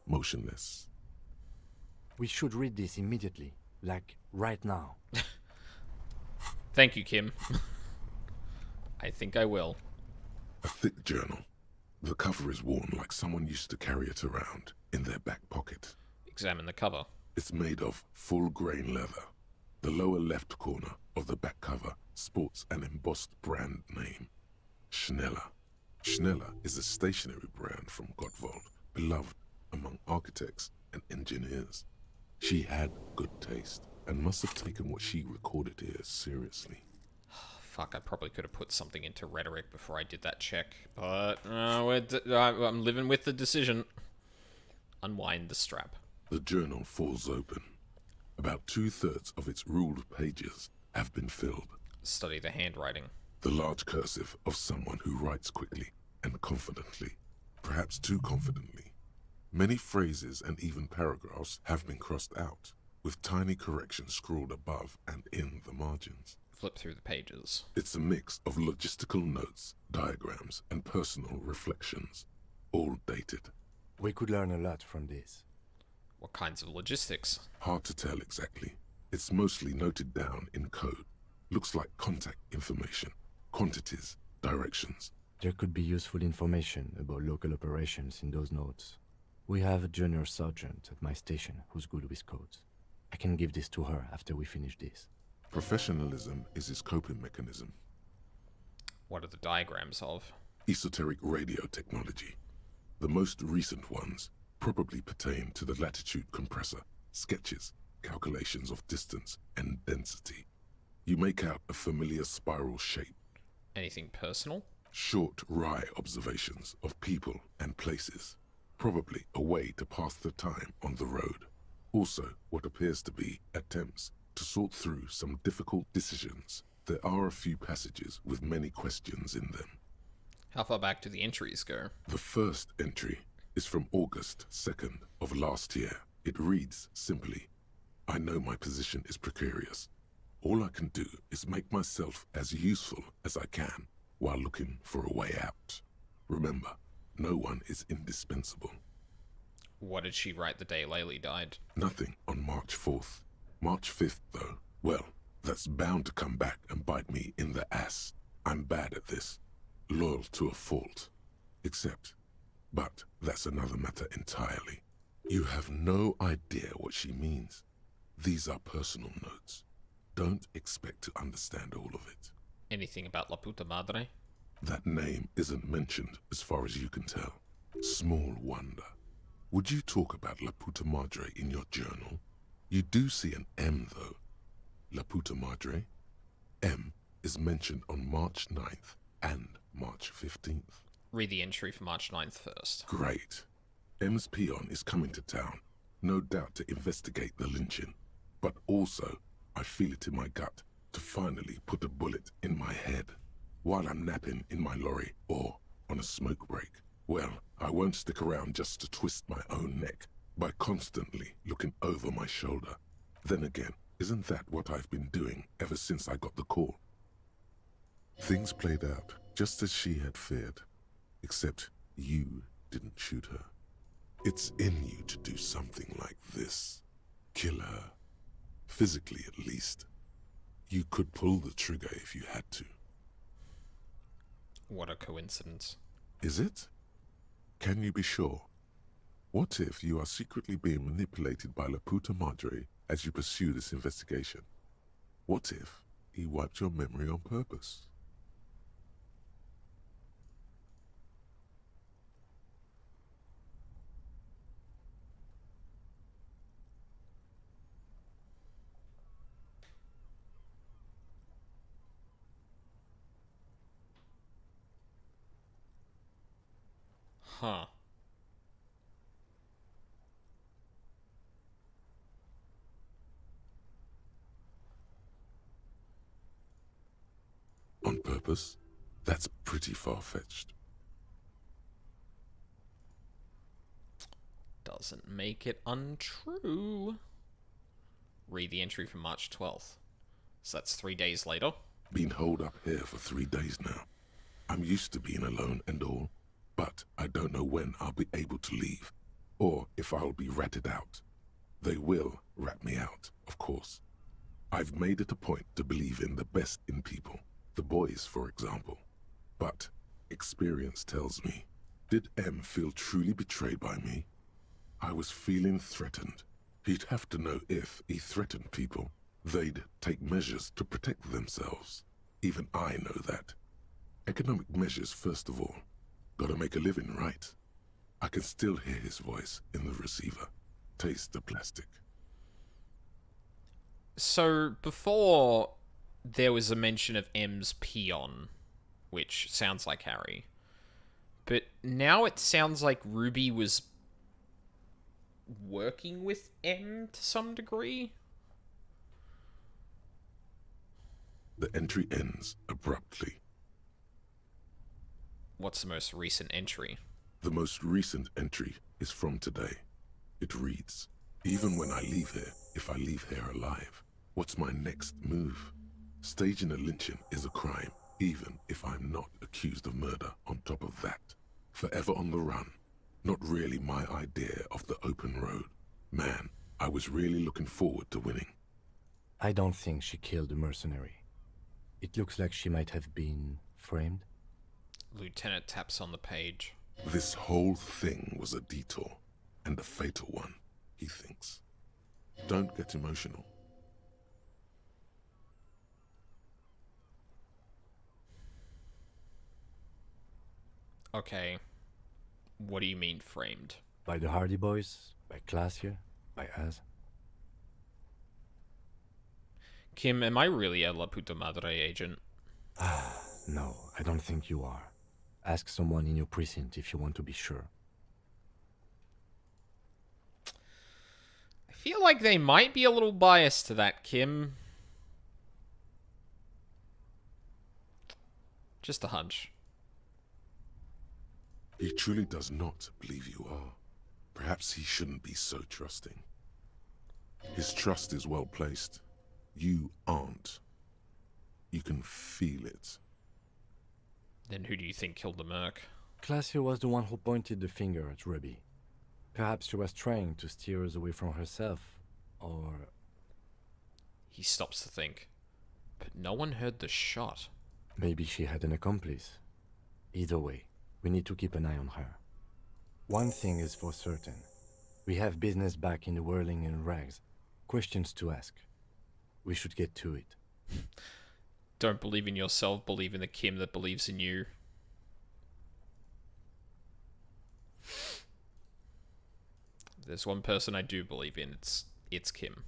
motionless. We should read this immediately. Like, right now. Thank you, Kim. I think I will. A thick journal. The cover is worn like someone used to carry it around in their back pocket. Examine the cover. It's made of full-grain leather. The lower left corner of the back cover sports an embossed brand name. Schneller. Schneller is a stationery brand from Gottwald, beloved among architects and engineers. She had good taste and must have taken what she recorded here seriously. Fuck, I probably could have put something into rhetoric before I did that check, but I'm living with the decision. Unwind the strap. The journal falls open. About 2/3 of its ruled pages have been filled. Study the handwriting. The large cursive of someone who writes quickly and confidently, perhaps too confidently. Many phrases and even paragraphs have been crossed out, with tiny corrections scrawled above and in the margins. Flip through the pages. It's a mix of logistical notes, diagrams, and personal reflections, all dated. We could learn a lot from this. What kinds of logistics? Hard to tell exactly. It's mostly noted down in code. Looks like contact information, quantities, directions. There could be useful information about local operations in those notes. We have a junior sergeant at my station who's good with codes. I can give this to her after we finish this. Professionalism is his coping mechanism. What are the diagrams of? Esoteric radio technology. The most recent ones probably pertain to the latitude compressor, sketches, calculations of distance and density. You make out a familiar spiral shape. Anything personal? Short, wry observations of people and places. Probably a way to pass the time on the road. Also, what appears to be attempts to sort through some difficult decisions. There are a few passages with many questions in them. How far back do the entries go? The first entry is from August 2nd of last year. It reads simply, I know my position is precarious. All I can do is make myself as useful as I can while looking for a way out. Remember, no one is indispensable. What did she write the day Laylee died? Nothing on March 4th. March 5th, though, well, that's bound to come back and bite me in the ass. I'm bad at this. Loyal to a fault. But that's another matter entirely. You have no idea what she means. These are personal notes. Don't expect to understand all of it. Anything about La Puta Madre? That name isn't mentioned as far as you can tell. Small wonder. Would you talk about La Puta Madre in your journal? You do see an M, though. La Puta Madre. M is mentioned on March 9th and March 15th. Read the entry for March 9th first. Great. M's peon is coming to town, no doubt to investigate the lynching. But also, I feel it in my gut to finally put a bullet in my head while I'm napping in my lorry or on a smoke break. Well, I won't stick around just to twist my own neck by constantly looking over my shoulder. Then again, isn't that what I've been doing ever since I got the call? Things played out just as she had feared, except you didn't shoot her. It's in you to do something like this. Kill her. Physically, at least. You could pull the trigger if you had to. What a coincidence. Is it? Can you be sure? What if you are secretly being manipulated by La Puta Madre as you pursue this investigation? What if he wiped your memory on purpose? Huh. On purpose. purpose? That's pretty far-fetched. Doesn't make it untrue. Read the entry from March 12th. So that's 3 days later. Been holed up here for 3 days now. I'm used to being alone and all, but I don't know when I'll be able to leave, or if I'll be ratted out. They will rat me out, of course. I've made it a point to believe in the best in people, the boys, for example. But experience tells me, did M feel truly betrayed by me? I was feeling threatened. He'd have to know if he threatened people, they'd take measures to protect themselves. Even I know that. Economic measures first of all. Gotta make a living, right? I can still hear his voice in the receiver. Taste the plastic. So, before, there was a mention of M's peon, which sounds like Harry. But now it sounds like Ruby was working with M to some degree? The entry ends abruptly. What's the most recent entry? The most recent entry is from today. It reads, even when I leave here, if I leave here alive, what's my next move? Staging a lynching is a crime, even if I'm not accused of murder on top of that. Forever on the run. Not really my idea of the open road. Man, I was really looking forward to winning. I don't think she killed the mercenary. It looks like she might have been framed. Lieutenant taps on the page. This whole thing was a detour, and a fatal one, he thinks. Don't get emotional. Okay. What do you mean framed? By the Hardy Boys? By Classier? By us? Kim, am I really a La Puta Madre agent? No, I don't think you are. Ask someone in your precinct if you want to be sure. I feel like they might be a little biased to that, Kim. Just a hunch. He truly does not believe you are. Perhaps he shouldn't be so trusting. His trust is well placed. You aren't. You can feel it. Then who do you think killed the merc? Classier was the one who pointed the finger at Ruby. Perhaps she was trying to steer us away from herself, or... He stops to think. But no one heard the shot. maybe she had an accomplice. Either way, we need to keep an eye on her. One thing is for certain. We have business back in the whirling and rags. Questions to ask. We should get to it. Don't believe in yourself, believe in the Kim that believes in you. There's one person I do believe in, it's Kim.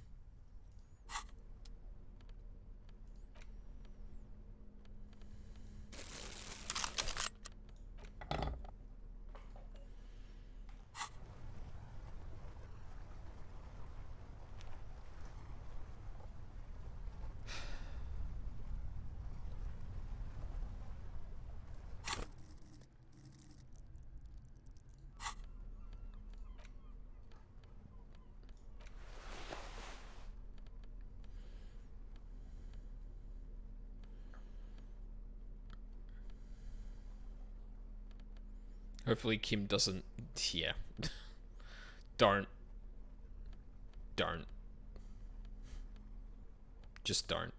Hopefully Kim doesn't... Yeah. Don't. Just don't.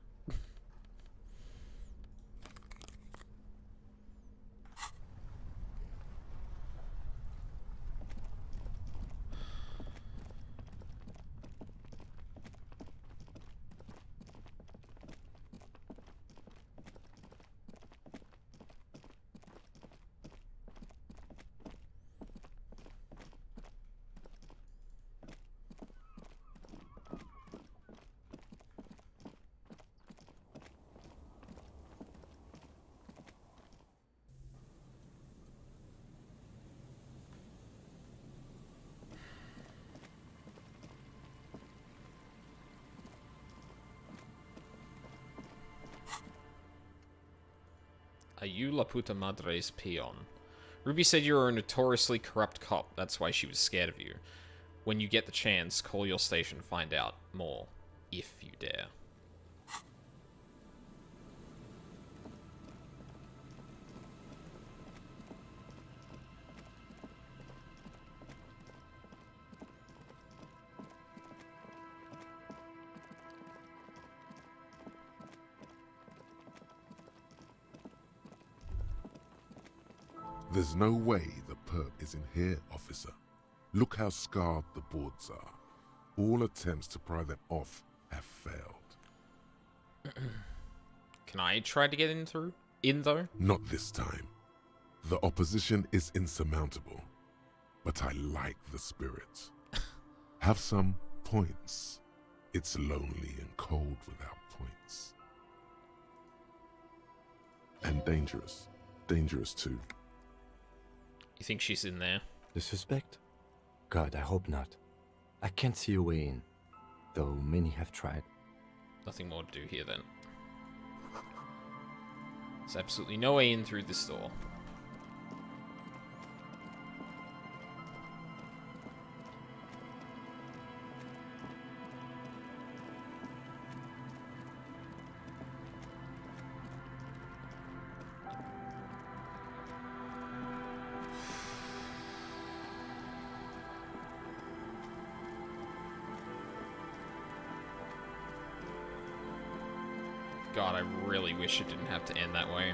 Are you La Puta Madre's peon? Ruby said you were a notoriously corrupt cop. That's why she was scared of you. When you get the chance, call your station, find out more. If you dare. There's no way the perp is in here, officer. Look how scarred the boards are. All attempts to pry them off have failed. Can I try to get in though? Not this time. The opposition is insurmountable, but I like the spirit. Have some points. It's lonely and cold without points. And dangerous. Dangerous too. You think she's in there? The suspect? God, I hope not. I can't see a way in, though many have tried. Nothing more to do here then. There's absolutely no way in through this door. God, I really wish it didn't have to end that way.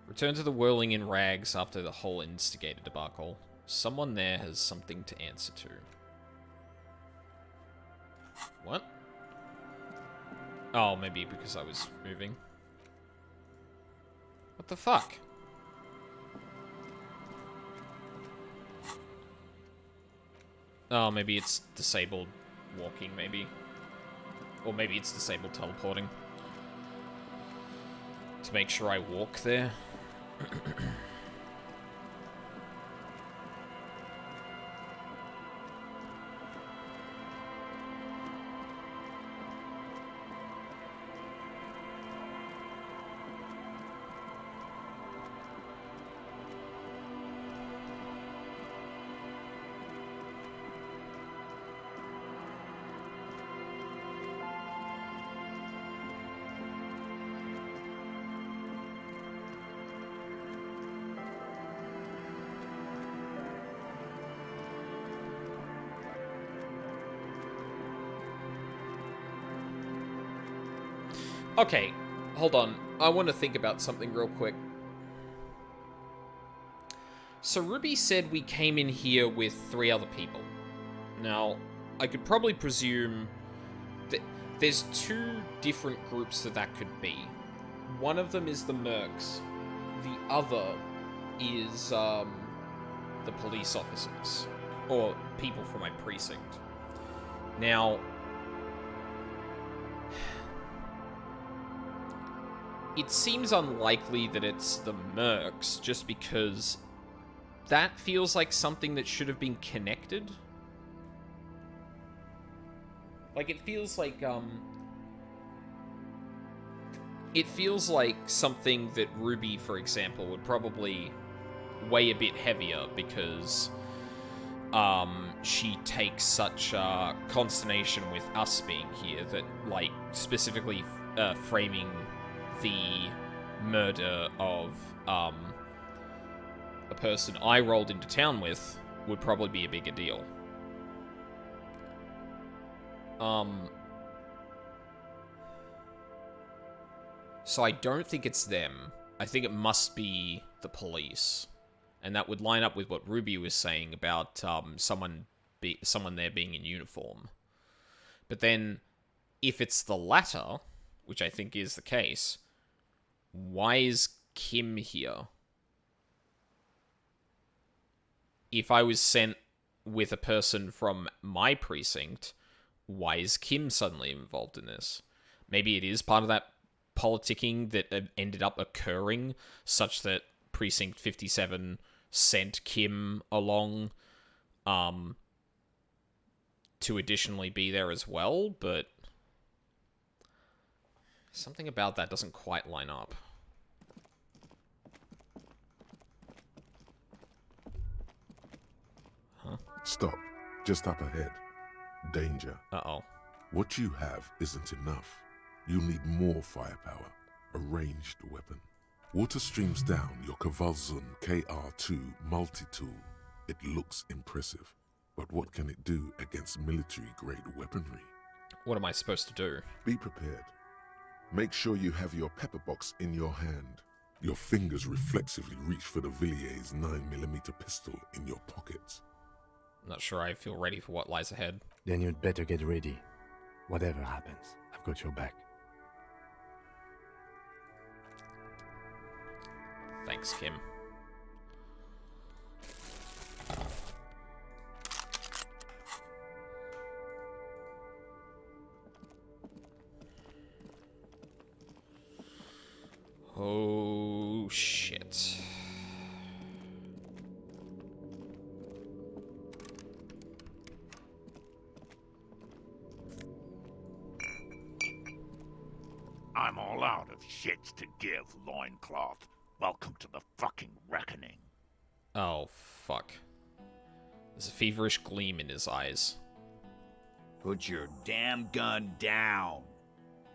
Return to the whirling in rags after the whole instigator debacle. Someone there has something to answer to. What? Oh, maybe because I was moving. What the fuck? Oh, maybe it's disabled walking, maybe. Or maybe it's disabled teleporting. To make sure I walk there. Okay, hold on. I want to think about something real quick. So Ruby said we came in here with 3 other people. Now, I could probably presume that there's 2 different groups that could be. One of them is the mercs. The other is the police officers. Or people from my precinct. Now, it seems unlikely that it's the mercs, just because that feels like something that should have been connected. Like, it feels like something that Ruby, for example, would probably weigh a bit heavier, because she takes such consternation with us being here that, like, specifically framing the murder of a person I rolled into town with would probably be a bigger deal. So I don't think it's them. I think it must be the police. And that would line up with what Ruby was saying about someone there being in uniform. But then, if it's the latter, which I think is the case, why is Kim here? If I was sent with a person from my precinct, why is Kim suddenly involved in this? Maybe it is part of that politicking that ended up occurring, such that Precinct 57 sent Kim along to additionally be there as well, but something about that doesn't quite line up. Huh? Stop. Just up ahead. Danger. Uh-oh. What you have isn't enough. You need more firepower. A ranged weapon. Water streams down your Kvalzun KR2 multi-tool. It looks impressive, but what can it do against military-grade weaponry? What am I supposed to do? Be prepared. Make sure you have your pepper box in your hand. Your fingers reflexively reach for the Villiers 9mm pistol in your pockets. I'm not sure I feel ready for what lies ahead. Then you'd better get ready. Whatever happens, I've got your back. Thanks, Kim. Oh, shit. I'm all out of shits to give, loincloth. Welcome to the fucking reckoning. Oh, fuck. There's a feverish gleam in his eyes. Put your damn gun down.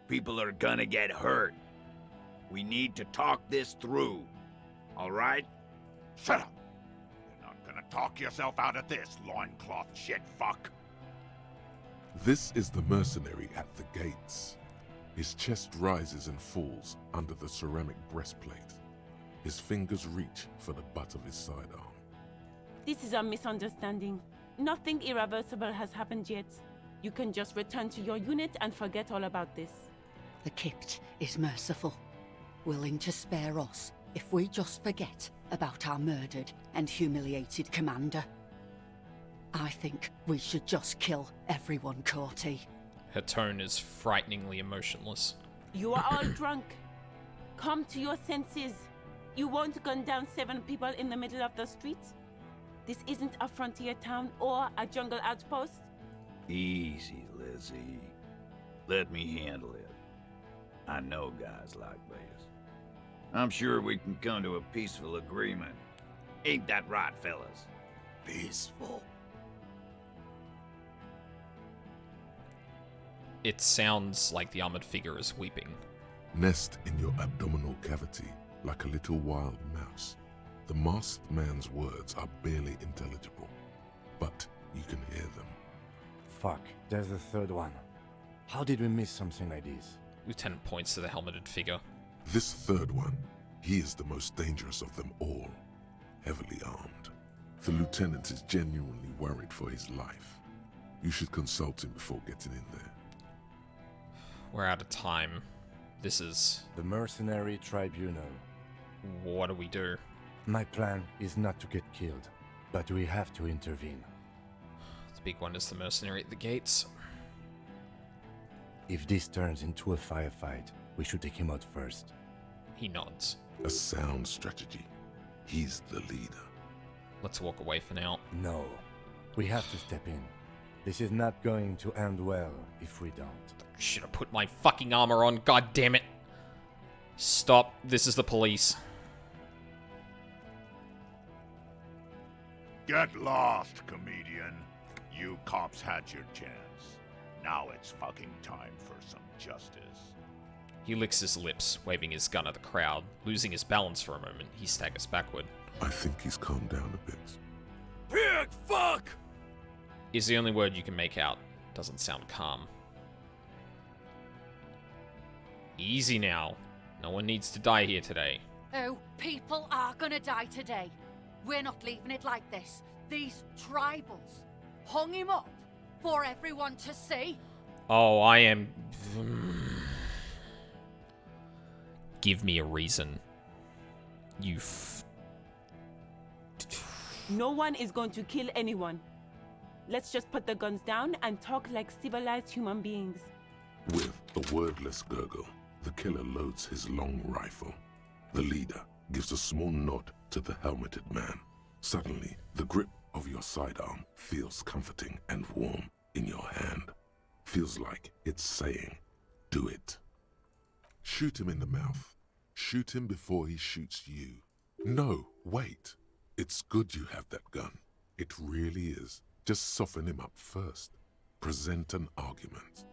People are gonna get hurt. We need to talk this through. All right? Shut up. You're not gonna talk yourself out of this, loincloth shit fuck. This is the mercenary at the gates. His chest rises and falls under the ceramic breastplate. His fingers reach for the butt of his sidearm. This is a misunderstanding. Nothing irreversible has happened yet. You can just return to your unit and forget all about this. The Kypt is merciful, willing to spare us if we just forget about our murdered and humiliated commander. I think we should just kill everyone, Corti. Her tone is frighteningly emotionless. You are all drunk. Come to your senses. You won't gun down 7 people in the middle of the street. This isn't a frontier town or a jungle outpost. Easy, Lizzie. Let me handle it. I know guys like this. I'm sure we can come to a peaceful agreement. Ain't that right, fellas? Peaceful. It sounds like the armored figure is weeping. Nest in your abdominal cavity like a little wild mouse. The masked man's words are barely intelligible, but you can hear them. Fuck, there's a third one. How did we miss something like this? Lieutenant points to the helmeted figure. This third one, he is the most dangerous of them all, heavily armed. The lieutenant is genuinely worried for his life. You should consult him before getting in there. We're out of time. This is... The Mercenary Tribunal. What do we do? My plan is not to get killed, but we have to intervene. The big one is the mercenary at the gates. If this turns into a firefight, we should take him out first. He nods. A sound strategy. He's the leader. Let's walk away for now. No, we have to step in. This is not going to end well if we don't. Should have put my fucking armor on, god damn it. Stop, this is the police. Get lost, comedian. You cops had your chance. Now it's fucking time for some justice. He licks his lips, waving his gun at the crowd. Losing his balance for a moment, he staggers backward. I think he's calmed down a bit. Pig fuck! Is the only word you can make out. Doesn't sound calm. Easy now. No one needs to die here today. Oh, people are gonna die today. We're not leaving it like this. These tribals hung him up for everyone to see. Oh, I am... Give me a reason. You No one is going to kill anyone. Let's just put the guns down and talk like civilized human beings. With a wordless gurgle, the killer loads his long rifle. The leader gives a small nod to the helmeted man. Suddenly, the grip of your sidearm feels comforting and warm. in your hand. Feels like it's saying, do it. Shoot him in the mouth. Shoot him before he shoots you. No, wait. It's good you have that gun. It really is. Just soften him up first. Present an argument.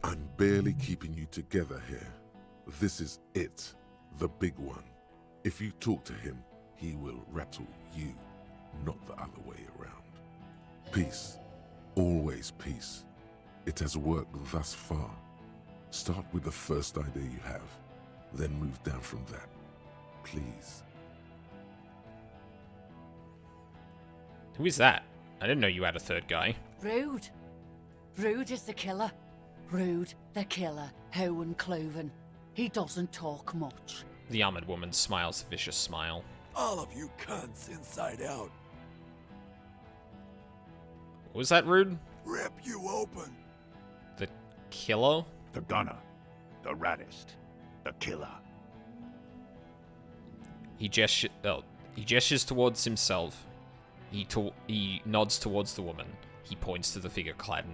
I'm barely keeping you together here. This is it, the big one. If you talk to him, he will rattle you, not the other way around. Peace. Always peace. It has worked thus far. Start with the first idea you have, then move down from that. Please. Who is that? I didn't know you had a third guy. Rude. Rude is the killer. Rude, the killer. Owen Cloven. He doesn't talk much. The armored woman smiles a vicious smile. All of you cunts inside out. Was that rude? Rip you open. The killer? The gunner. The raddest. The killer. He gestures towards himself. He nods towards the woman. He points to the figure clad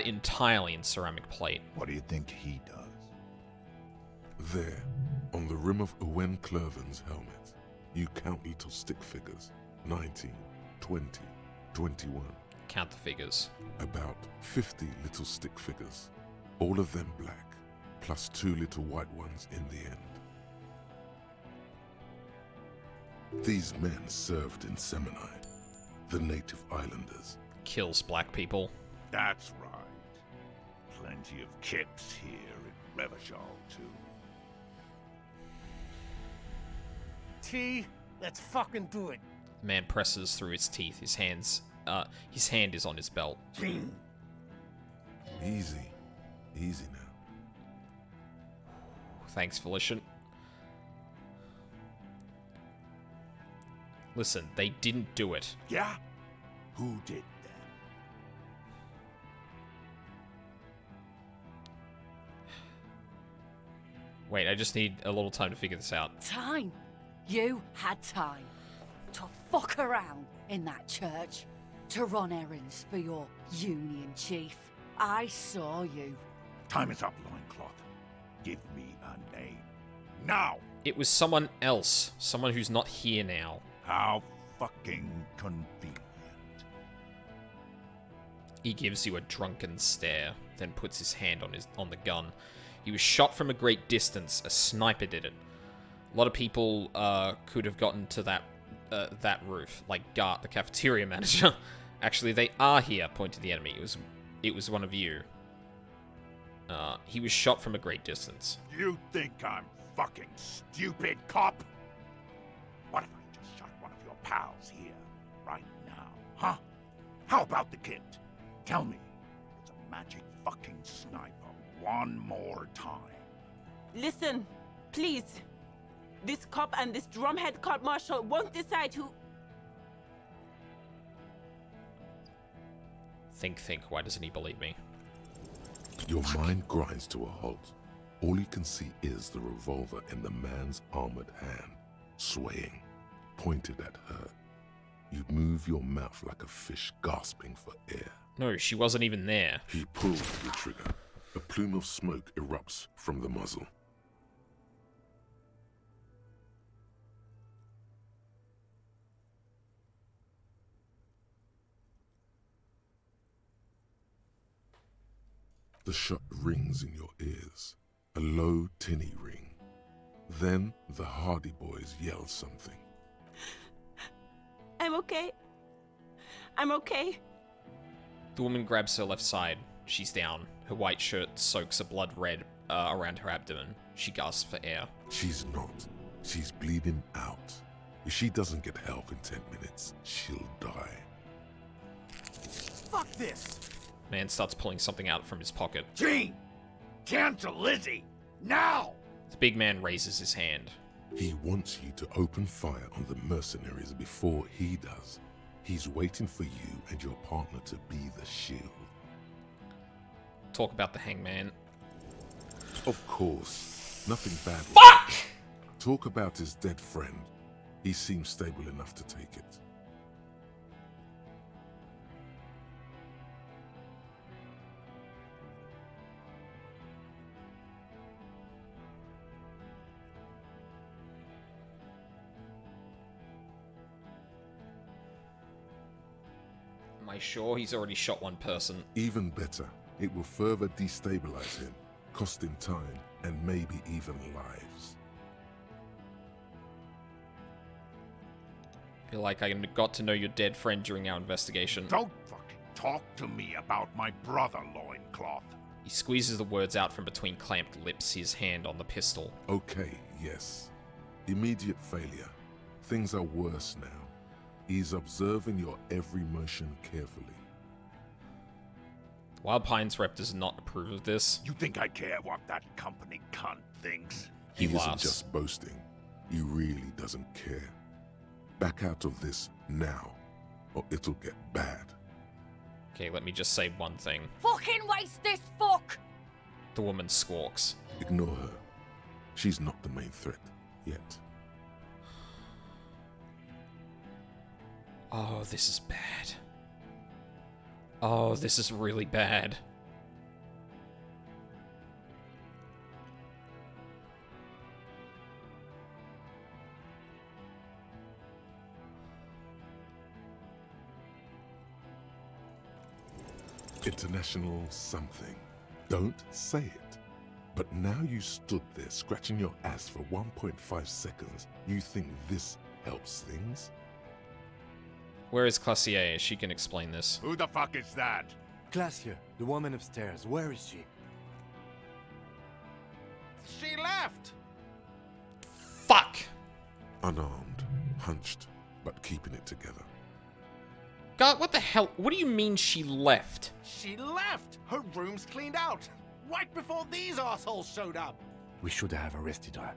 entirely in ceramic plate. What do you think he does? There, on the rim of Owen Cloven's helmet, you count little stick figures. 19, 20, 21. Count the figures. About 50 little stick figures. All of them black, plus 2 little white ones in the end. These men served in Seminai, the native islanders. Kills black people. That's right. Plenty of kips here in Revachol, too. T, let's fucking do it. The man presses through his teeth. His hand is on his belt. Easy. Easy now. Thanks, Felician. Listen, they didn't do it. Yeah? Who did then? Wait, I just need a little time to figure this out. Time. You had time to fuck around in that church, to run errands for your union chief. I saw you. Time is up, Loincloth. Give me a name. Now! It was someone else. Someone who's not here now. How fucking convenient. He gives you a drunken stare, then puts his hand on the gun. He was shot from a great distance. A sniper did it. A lot of people could have gotten to that roof, like Gart, the cafeteria manager. Actually, they are here. Pointed the enemy. It was one of you. He was shot from a great distance. You think I'm fucking stupid, cop? What if I just shot one of your pals here, right now, huh? How about the kid? Tell me, it's a magic fucking sniper one more time. Listen, please. This cop and this drumhead cop marshal won't decide who... Think. Why doesn't he believe me? Your mind grinds to a halt. All you can see is the revolver in the man's armored hand, swaying, pointed at her. You move your mouth like a fish gasping for air. No, she wasn't even there. He pulls the trigger. A plume of smoke erupts from the muzzle. The shot rings in your ears, a low, tinny ring. Then the Hardy Boys yell something. I'm okay. I'm okay. The woman grabs her left side. She's down. Her white shirt soaks a blood red around her abdomen. She gasps for air. She's not. She's bleeding out. If she doesn't get help in 10 minutes, she'll die. Fuck this. Man starts pulling something out from his pocket. Gene! Cancel Lizzie! Now! The big man raises his hand. He wants you to open fire on the mercenaries before he does. He's waiting for you and your partner to be the shield. Talk about the hangman. Of course. Nothing bad. Fuck! Talk about his dead friend. He seems stable enough to take it. I sure? He's already shot one person. Even better, it will further destabilize him, costing time and maybe even lives. I feel like I got to know your dead friend during our investigation. Don't fucking talk to me about my brother, Loincloth. He squeezes the words out from between clamped lips, his hand on the pistol. Okay, yes. Immediate failure. Things are worse now. He's observing your every motion carefully. Wild Pines rep does not approve of this. You think I care what that company cunt thinks? He isn't laughs. just boasting. He really doesn't care. Back out of this now, or it'll get bad. Okay, let me just say one thing. Fucking waste this fuck! The woman squawks. Ignore her. She's not the main threat yet. Oh, this is bad. Oh, this is really bad. International something. Don't say it. But now you stood there scratching your ass for 1.5 seconds. You think this helps things? Where is Classier? She can explain this. Who the fuck is that? Glacier, the woman upstairs, where is she? She left! Fuck! Unarmed, hunched, but keeping it together. God, what the hell? What do you mean she left? She left! Her room's cleaned out! Right before these assholes showed up! We should have arrested her.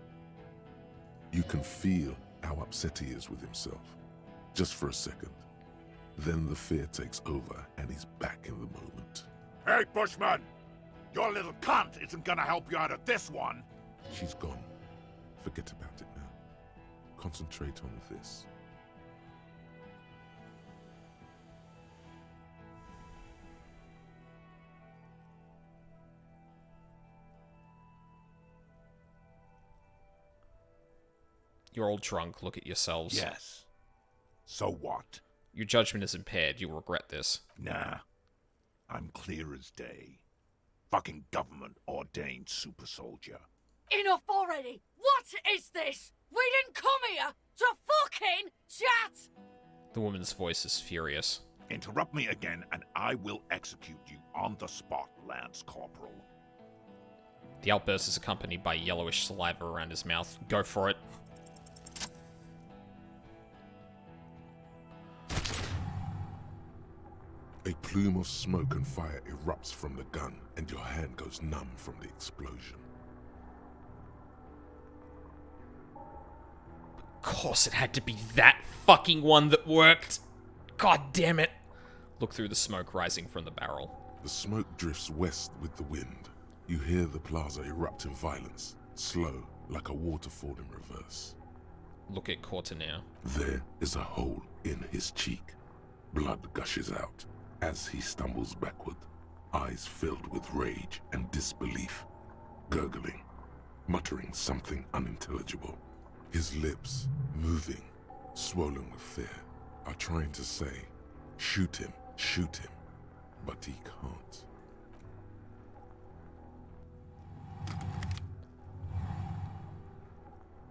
You can feel how upset he is with himself. Just for a second. Then the fear takes over and he's back in the moment. Hey, Bushman! Your little cunt isn't gonna help you out of this one! She's gone. Forget about it now. Concentrate on this. You're all drunk. Look at yourselves. Yes. So what? Your judgment is impaired. You'll regret this. Nah. I'm clear as day. Fucking government-ordained super soldier. Enough already! What is this? We didn't come here to fucking chat! The woman's voice is furious. Interrupt me again and I will execute you on the spot, Lance Corporal. The outburst is accompanied by yellowish saliva around his mouth. Go for it. A plume of smoke and fire erupts from the gun, and your hand goes numb from the explosion. Of course it had to be that fucking one that worked. God damn it. Look through the smoke rising from the barrel. The smoke drifts west with the wind. You hear the plaza erupt in violence, slow, like a waterfall in reverse. Look at Courtenay. There is a hole in his cheek. Blood gushes out as he stumbles backward, eyes filled with rage and disbelief, gurgling, muttering something unintelligible. His lips, moving, swollen with fear, are trying to say, shoot him, but he can't.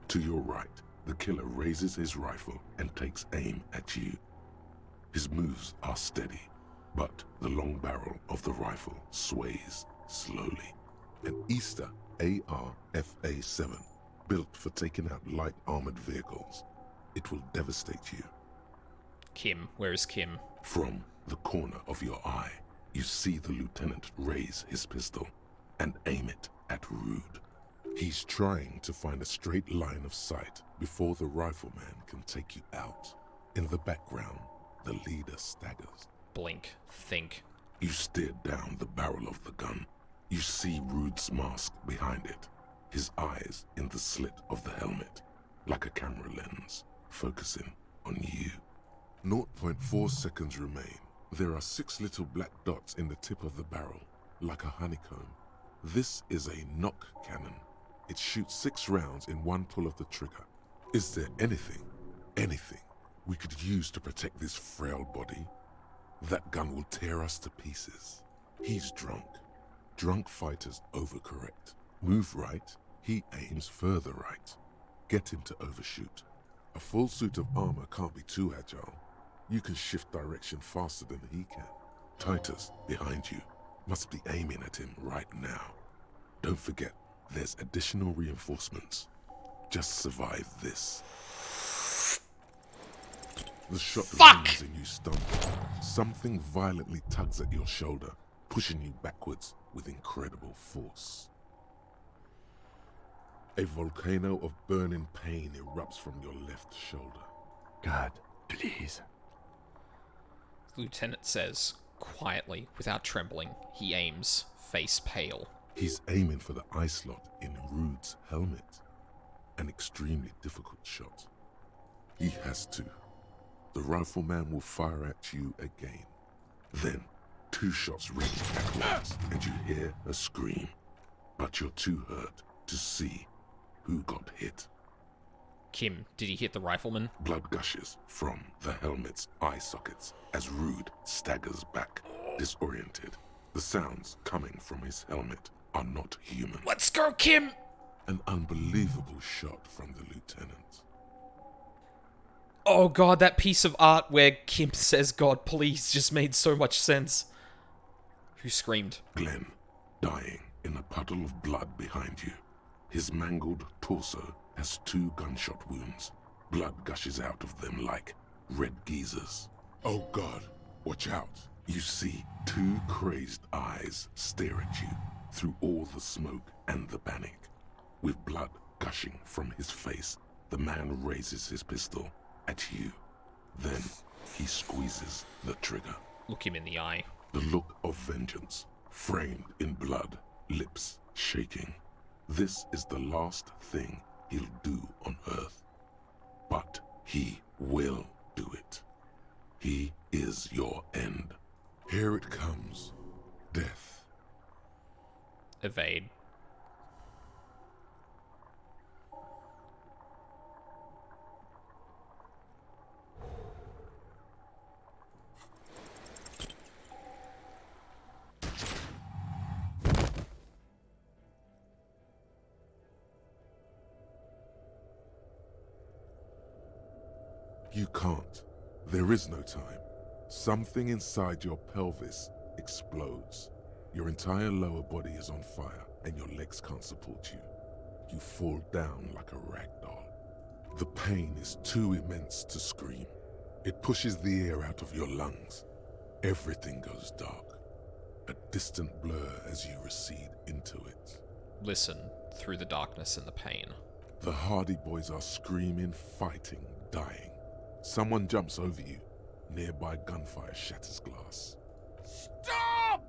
To your right, the killer raises his rifle and takes aim at you. His moves are steady, but the long barrel of the rifle sways slowly. An Easter AR-FA-7, built for taking out light armored vehicles. It will devastate you. Kim. Where is Kim? From the corner of your eye, you see the lieutenant raise his pistol and aim it at Rude. He's trying to find a straight line of sight before the rifleman can take you out. In the background, the leader staggers. Blink. Think. You stare down the barrel of the gun. You see Rude's mask behind it, his eyes in the slit of the helmet, like a camera lens, focusing on you. 0.4 seconds remain. There are 6 little black dots in the tip of the barrel, like a honeycomb. This is a knock cannon. It shoots 6 rounds in one pull of the trigger. Is there anything we could use to protect this frail body? That gun will tear us to pieces. He's drunk. Drunk fighters overcorrect. Move right, he aims further right. Get him to overshoot. A full suit of armor can't be too agile. You can shift direction faster than he can. Titus, behind you, must be aiming at him right now. Don't forget, there's additional reinforcements. Just survive this. The shot rings and you stumble. Something violently tugs at your shoulder, pushing you backwards with incredible force. A volcano of burning pain erupts from your left shoulder. God, please. The lieutenant says, quietly, without trembling. He aims, face pale. He's aiming for the eye slot in Rude's helmet. An extremely difficult shot. He has to. The rifleman will fire at you again. Then, 2 shots ring at once, and you hear a scream. But you're too hurt to see who got hit. Kim, did he hit the rifleman? Blood gushes from the helmet's eye sockets as Rude staggers back, disoriented. The sounds coming from his helmet are not human. Let's go, Kim! An unbelievable shot from the lieutenant. Oh god, that piece of art where Kim says God please just made so much sense. Who screamed? Glenn, dying in a puddle of blood behind you. His mangled torso has 2 gunshot wounds. Blood gushes out of them like red geysers. Oh God, watch out. You see 2 crazed eyes stare at you through all the smoke and the panic. With blood gushing from his face, the man raises his pistol at you. Then he squeezes the trigger. Look him in the eye. The look of vengeance, framed in blood, lips shaking. This is the last thing he'll do on Earth. But he will do it. He is your end. Here it comes. Death. Evade. You can't. There is no time. Something inside your pelvis explodes. Your entire lower body is on fire, and your legs can't support you. You fall down like a rag doll. The pain is too immense to scream. It pushes the air out of your lungs. Everything goes dark. A distant blur as you recede into it. Listen through the darkness and the pain. The Hardy Boys are screaming, fighting, dying. Someone jumps over you. Nearby gunfire shatters glass. Stop!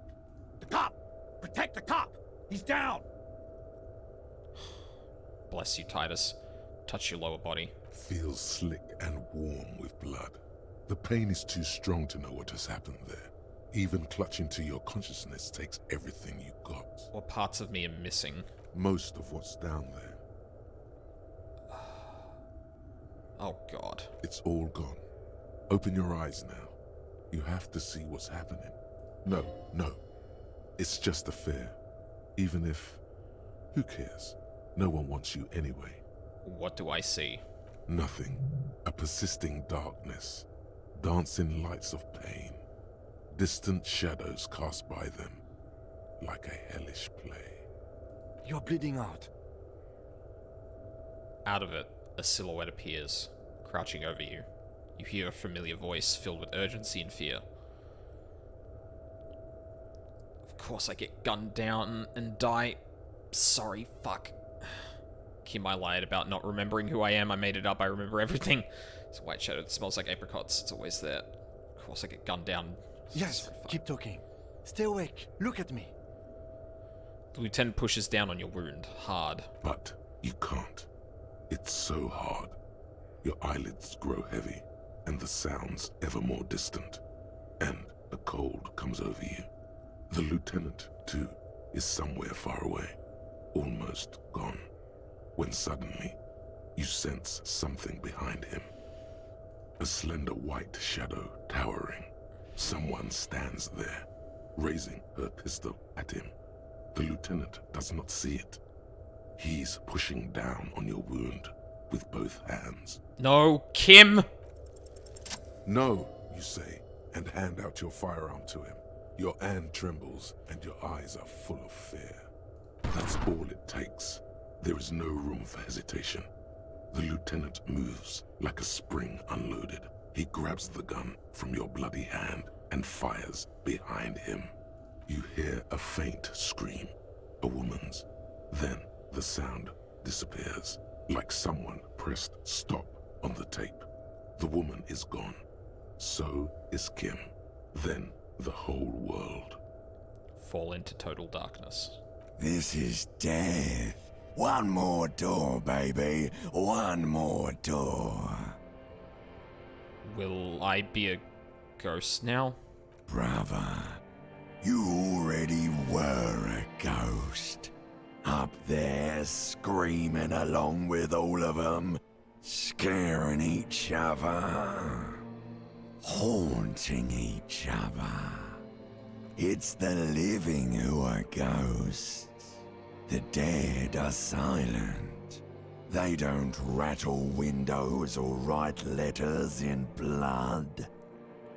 The cop! Protect the cop! He's down! Bless you, Titus. Touch your lower body. Feels slick and warm with blood. The pain is too strong to know what has happened there. Even clutching to your consciousness takes everything you got. What parts of me are missing? Most of what's down there. Oh god. It's all gone. Open your eyes now. You have to see what's happening. No. It's just a fear. Even if... Who cares? No one wants you anyway. What do I see? Nothing. A persisting darkness. Dancing lights of pain. Distant shadows cast by them. Like a hellish play. You're bleeding out. Out of it, a silhouette appears, crouching over you. You hear a familiar voice filled with urgency and fear. Of course I get gunned down and die. Sorry, fuck. Kim, I lied about not remembering who I am. I made it up. I remember everything. It's a white shadow that smells like apricots. It's always there. Of course I get gunned down. Yes, Sorry, fuck. keep talking. Stay awake. Look at me. The lieutenant pushes down on your wound, hard. But you can't. It's so hard. Your eyelids grow heavy, and the sounds ever more distant. And a cold comes over you. The lieutenant, too, is somewhere far away, almost gone, when suddenly you sense something behind him. A slender white shadow towering. Someone stands there, raising her pistol at him. The lieutenant does not see it. He's pushing down on your wound with both hands. No, Kim! No, you say, and hand out your firearm to him. Your hand trembles and your eyes are full of fear. That's all it takes. There is no room for hesitation. The lieutenant moves like a spring unloaded. He grabs the gun from your bloody hand and fires behind him. You hear a faint scream, a woman's. Then the sound disappears, like someone pressed stop on the tape. The woman is gone. So is Kim. Then the whole world. Fall into total darkness. This is death. One more door, baby. One more door. Will I be a ghost now? Brother, you already were a ghost. Up there screaming along with all of them, scaring each other, haunting each other. It's the living who are ghosts. The dead are silent. They don't rattle windows or write letters in blood.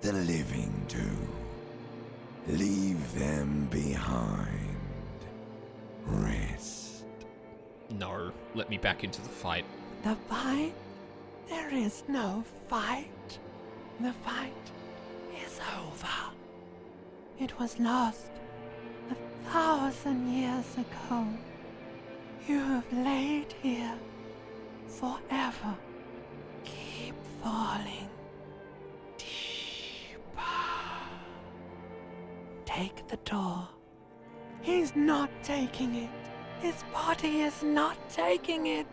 The living do. Leave them behind. Rest. No, let me back into the fight. The fight? There is no fight. The fight is over. It was lost 1,000 years ago. You have laid here forever. Keep falling deeper. Take the door. He's not taking it. His body is not taking it.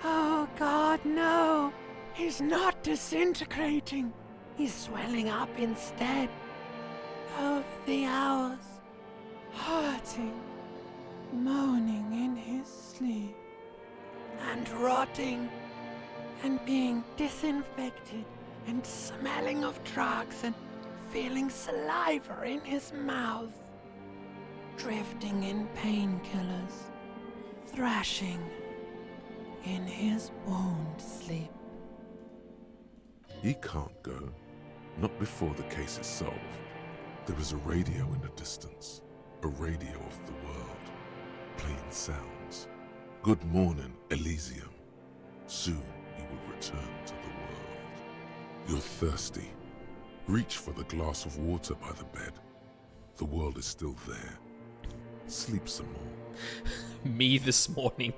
Oh God, no. He's not disintegrating. He's swelling up instead. Of the hours, hurting, moaning in his sleep, and rotting, and being disinfected, and smelling of drugs, and feeling saliva in his mouth, drifting in painkillers, thrashing in his wound sleep. He can't go. Not before the case is solved. There is a radio in the distance. A radio of the world. Playing sounds. Good morning, Elysium. Soon you will return to the world. You're thirsty. Reach for the glass of water by the bed. The world is still there. Sleep some more. Me this morning.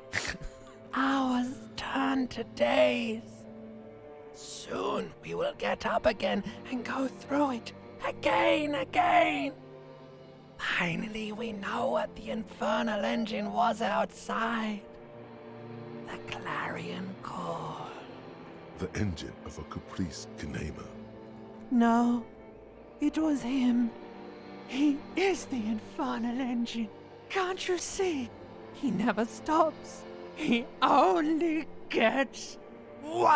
Hours turn to days. Soon we will get up again and go through it again. Finally we know what the infernal engine was outside. The clarion call. The engine of a Caprice Kinema. No, it was him. He is the infernal engine. Can't you see? He never stops. He only gets worse.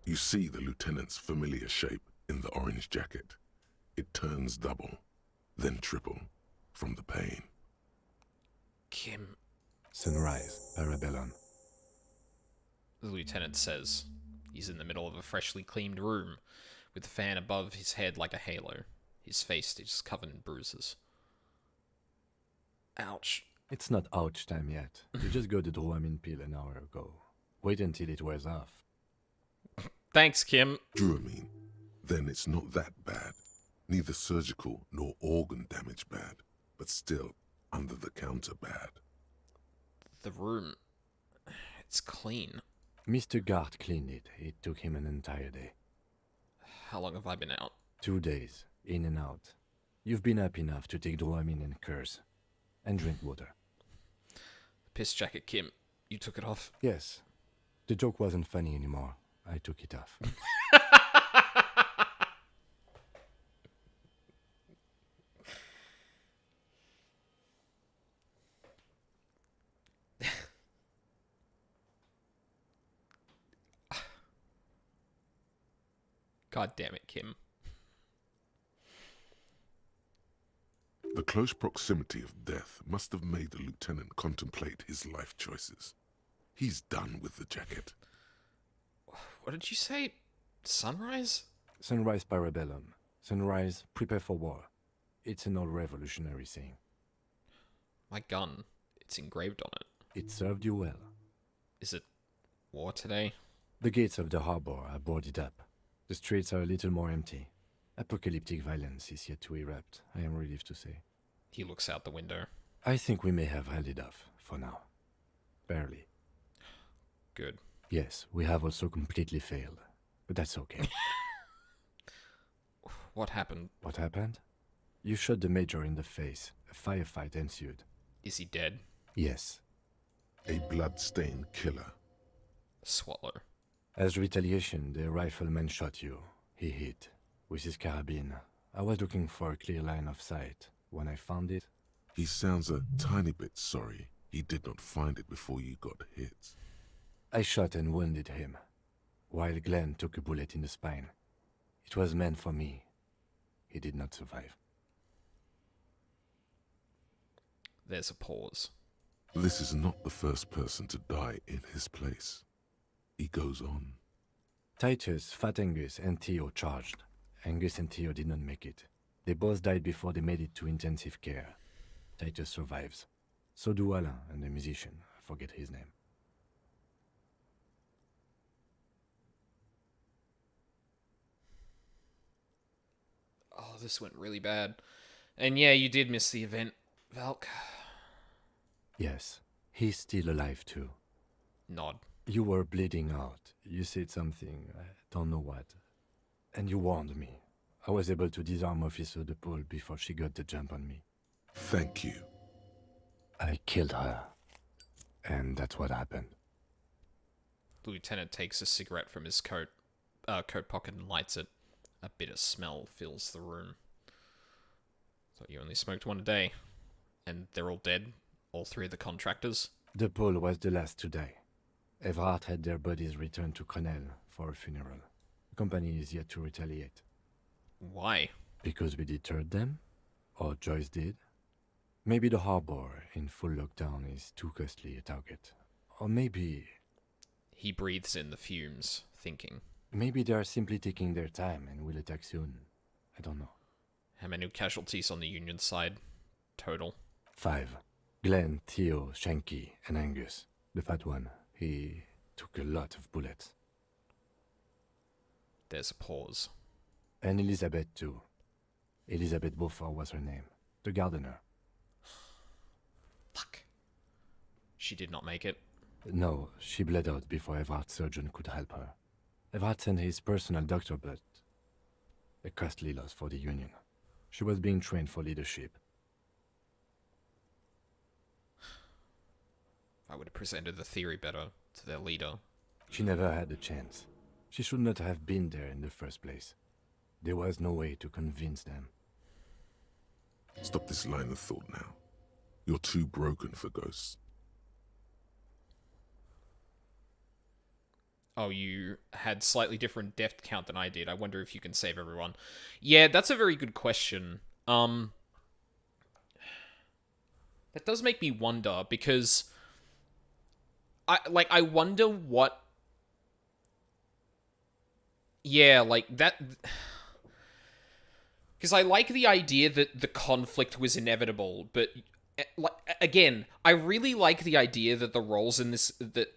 You see the lieutenant's familiar shape in the orange jacket. It turns double, then triple, from the pain. Kim, Sunrise, Parabellum. the lieutenant says. He's in the middle of a freshly cleaned room, with the fan above his head like a halo. His face is covered in bruises. Ouch. It's not ouch time yet. You just got the Dramamine pill an hour ago. Wait until it wears off. Thanks, Kim. Dramamine. Then it's not that bad. Neither surgical nor organ damage bad, but still under the counter bad. The room... it's clean. Mr. Gart cleaned it. It took him an entire day. How long have I been out? 2 days, in and out. You've been up enough to take Dramamine and curse. And drink water. Piss jacket, Kim. You took it off? Yes. The joke wasn't funny anymore. I took it off. God damn it, Kim. The close proximity of death must have made the lieutenant contemplate his life choices. He's done with the jacket. What did you say? Sunrise? Sunrise parabellum. Sunrise, prepare for war. It's an old revolutionary saying. My gun. It's engraved on it. It served you well. Is it war today? The gates of the harbor are boarded up. The streets are a little more empty. Apocalyptic violence is yet to erupt, I am relieved to say. He looks out the window. I think we may have held it off, for now. Barely. Good. Yes, we have also completely failed. But that's okay. What happened? What happened? You shot the major in the face. A firefight ensued. Is he dead? Yes. A blood-stained killer. Swallow. As retaliation, the rifleman shot you. He hit. With his carabine. I was looking for a clear line of sight. When I found it... He sounds a tiny bit sorry he did not find it before you got hit. I shot and wounded him, while Glenn took a bullet in the spine. It was meant for me. He did not survive. There's a pause. This is not the first person to die in his place. He goes on. Titus, Fat Angus, and Theo charged. Angus and Theo did not make it. They both died before they made it to intensive care. Titus survives. So do Alain and the musician. I forget his name. Oh, this went really bad. And yeah, you did miss the event, Valk. Yes, he's still alive too. Nod. You were bleeding out. You said something, I don't know what. And you warned me. I was able to disarm Officer DePaul before she got the jump on me. Thank you. I killed her. And that's what happened. The lieutenant takes a cigarette from his coat pocket and lights it. A bitter smell fills the room. Thought you only smoked one a day. And they're all dead? All three of the contractors? DePaul was the last to die. Evrard had their bodies returned to Crenel for a funeral. The company is yet to retaliate. Why? Because we deterred them? Or Joyce did? Maybe the harbor in full lockdown is too costly a target. Or maybe... He breathes in the fumes, thinking. Maybe they are simply taking their time and will attack soon. I don't know. How many casualties on the Union side? Total? 5. Glenn, Theo, Shanky, and Angus. The fat one. He took a lot of bullets. There's a pause. And Elizabeth too. Elizabeth Beaufort was her name. The gardener. Fuck. She did not make it. No, she bled out before Evrard's surgeon could help her. Evrard sent his personal doctor, but a costly loss for the Union. She was being trained for leadership. I would have presented the theory better to their leader. She never had a chance. She should not have been there in the first place. There was no way to convince them. Stop this line of thought now. You're too broken for ghosts. Oh, you had slightly different death count than I did. I wonder if you can save everyone. Yeah, that's a very good question. That does make me wonder, because I wonder what... Yeah, like, that... Because I like the idea that the conflict was inevitable, but... Again, I really like the idea that the roles in this... That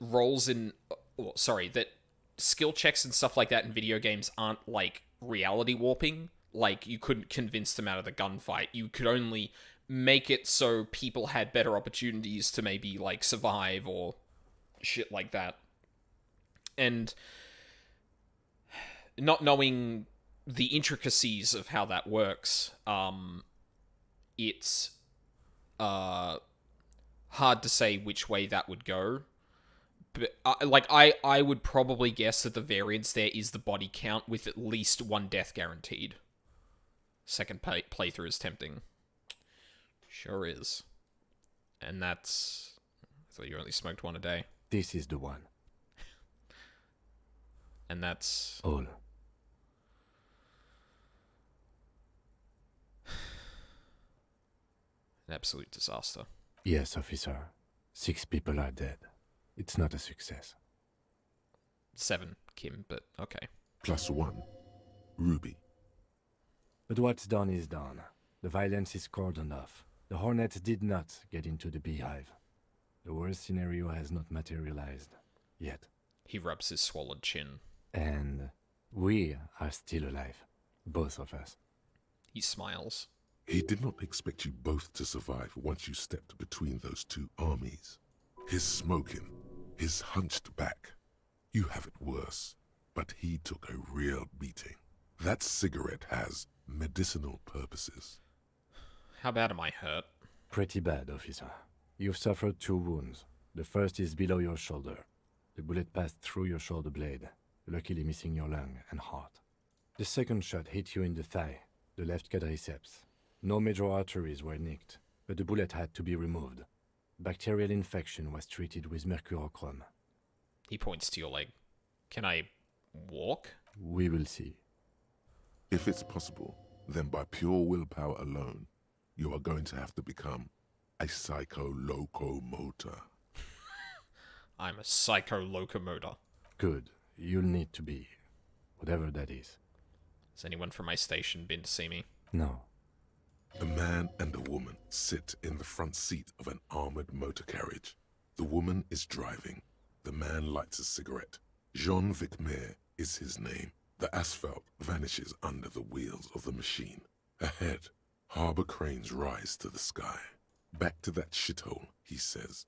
skill checks and stuff like that in video games aren't, like, reality warping. Like, you couldn't convince them out of the gunfight. You could only make it so people had better opportunities to maybe, like, survive or shit like that. And not knowing the intricacies of how that works, it's hard to say which way that would go. But, I would probably guess that the variance there is the body count with at least one death guaranteed. Second playthrough is tempting. Sure is. And that's... I thought you only smoked one a day. This is the one. And that's... All. An absolute disaster. Yes, officer. 6 people are dead. It's not a success. 7, Kim, but okay. +1. Ruby. But what's done is done. The violence is cordoned off. The Hornets did not get into the beehive. The worst scenario has not materialized. Yet. He rubs his swollen chin. And we are still alive. Both of us. He smiles. He did not expect you both to survive once you stepped between those two armies. His smoking, his hunched back. You have it worse, but he took a real beating. That cigarette has medicinal purposes. How bad am I hurt? Pretty bad, officer. You've suffered 2 wounds. The first is below your shoulder. The bullet passed through your shoulder blade, luckily missing your lung and heart. The second shot hit you in the thigh, the left quadriceps. No major arteries were nicked, but the bullet had to be removed. Bacterial infection was treated with mercurochrome. He points to your leg. Can I walk? We will see. If it's possible, then by pure willpower alone, you are going to have to become a psycho-locomotor. I'm a psycho-locomotor. Good. You'll need to be. Whatever that is. Has anyone from my station been to see me? No. A man and a woman sit in the front seat of an armored motor carriage. The woman is driving. The man lights a cigarette. Jean Vicmer is his name. The asphalt vanishes under the wheels of the machine. Ahead, harbor cranes rise to the sky. Back to that shithole, he says.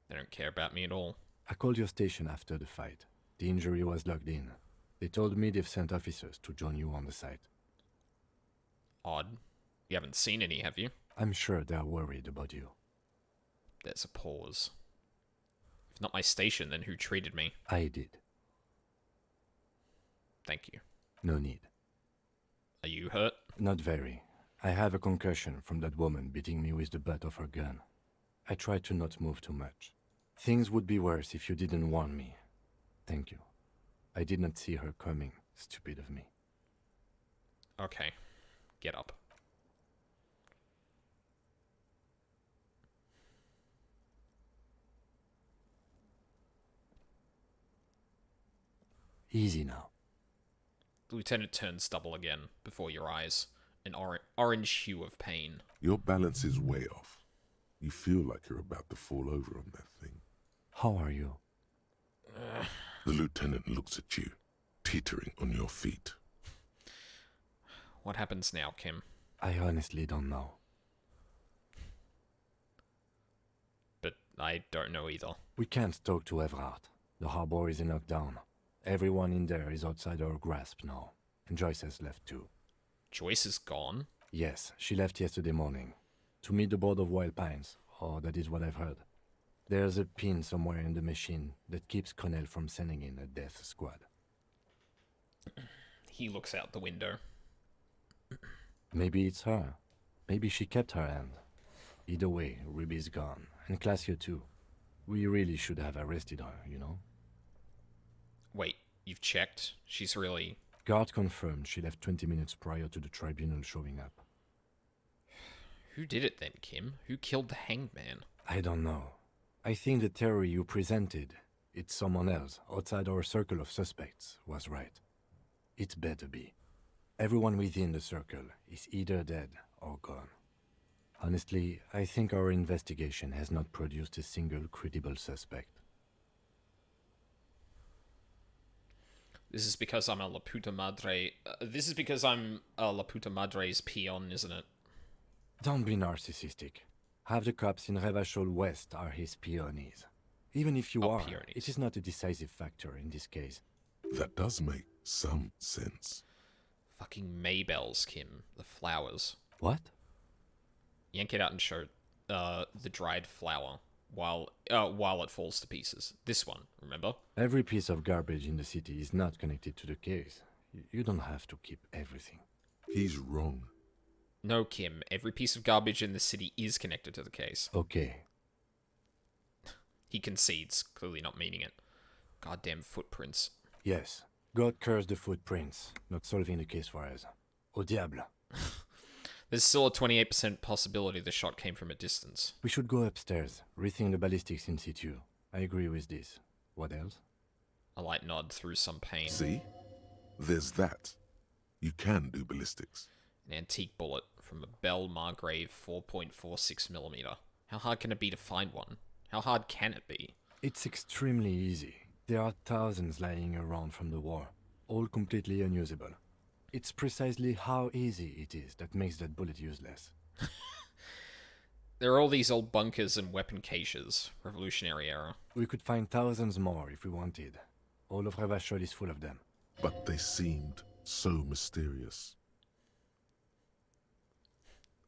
They don't care about me at all. I called your station after the fight. The injury was logged in. They told me they've sent officers to join you on the site. Odd. You haven't seen any, have you? I'm sure they're worried about you. There's a pause. If not my station, then who treated me? I did. Thank you. No need. Are you hurt? Not very. I have a concussion from that woman beating me with the butt of her gun. I tried to not move too much. Things would be worse if you didn't warn me. Thank you. I did not see her coming. Stupid of me. Okay. Get up. Easy now. The lieutenant turns double again before your eyes. An orange hue of pain. Your balance is way off. You feel like you're about to fall over on that thing. How are you? The lieutenant looks at you, teetering on your feet. What happens now, Kim? I honestly don't know. But I don't know either. We can't talk to Everhart. The harbor is in lockdown. Everyone in there is outside our grasp now. And Joyce has left too. Joyce is gone? Yes, she left yesterday morning. To meet the board of Wild Pines, or that is what I've heard. There's a pin somewhere in the machine that keeps Connell from sending in a death squad. He looks out the window. Maybe it's her. Maybe she kept her hand. Either way, Ruby's gone. And Clasia too. We really should have arrested her, you know? Wait, you've checked? She's really... Guard confirmed she left 20 minutes prior to the tribunal showing up. Who did it then, Kim? Who killed the hanged man? I don't know. I think the theory you presented, it's someone else, outside our circle of suspects, was right. It better be. Everyone within the circle is either dead or gone. Honestly, I think our investigation has not produced a single credible suspect. This is because I'm a La Puta Madre... this is because I'm a La Puta Madre's peon, isn't it? Don't be narcissistic. Half the cops in Revachol West are his peonies. Even if you are, peonies. it is not a decisive factor in this case. That does make some sense. Fucking Maybells, Kim. The flowers. What? Yank it out and show the dried flower while it falls to pieces. This one, remember? Every piece of garbage in the city is not connected to the case. You don't have to keep everything. He's wrong. No, Kim. Every piece of garbage in the city is connected to the case. Okay. He concedes, clearly not meaning it. Goddamn footprints. Yes. God curse the footprints. Not solving the case for us. Au diable. There's still a 28% possibility the shot came from a distance. We should go upstairs, rethink the ballistics in situ. I agree with this. What else? A light nod through some pain. See? There's that. You can do ballistics. An antique bullet from a Bell Margrave 4.46mm. How hard can it be to find one? How hard can it be? It's extremely easy. There are thousands lying around from the war, all completely unusable. It's precisely how easy it is that makes that bullet useless. There are all these old bunkers and weapon caches. Revolutionary era. We could find thousands more if we wanted. All of Revachol is full of them. But they seemed so mysterious.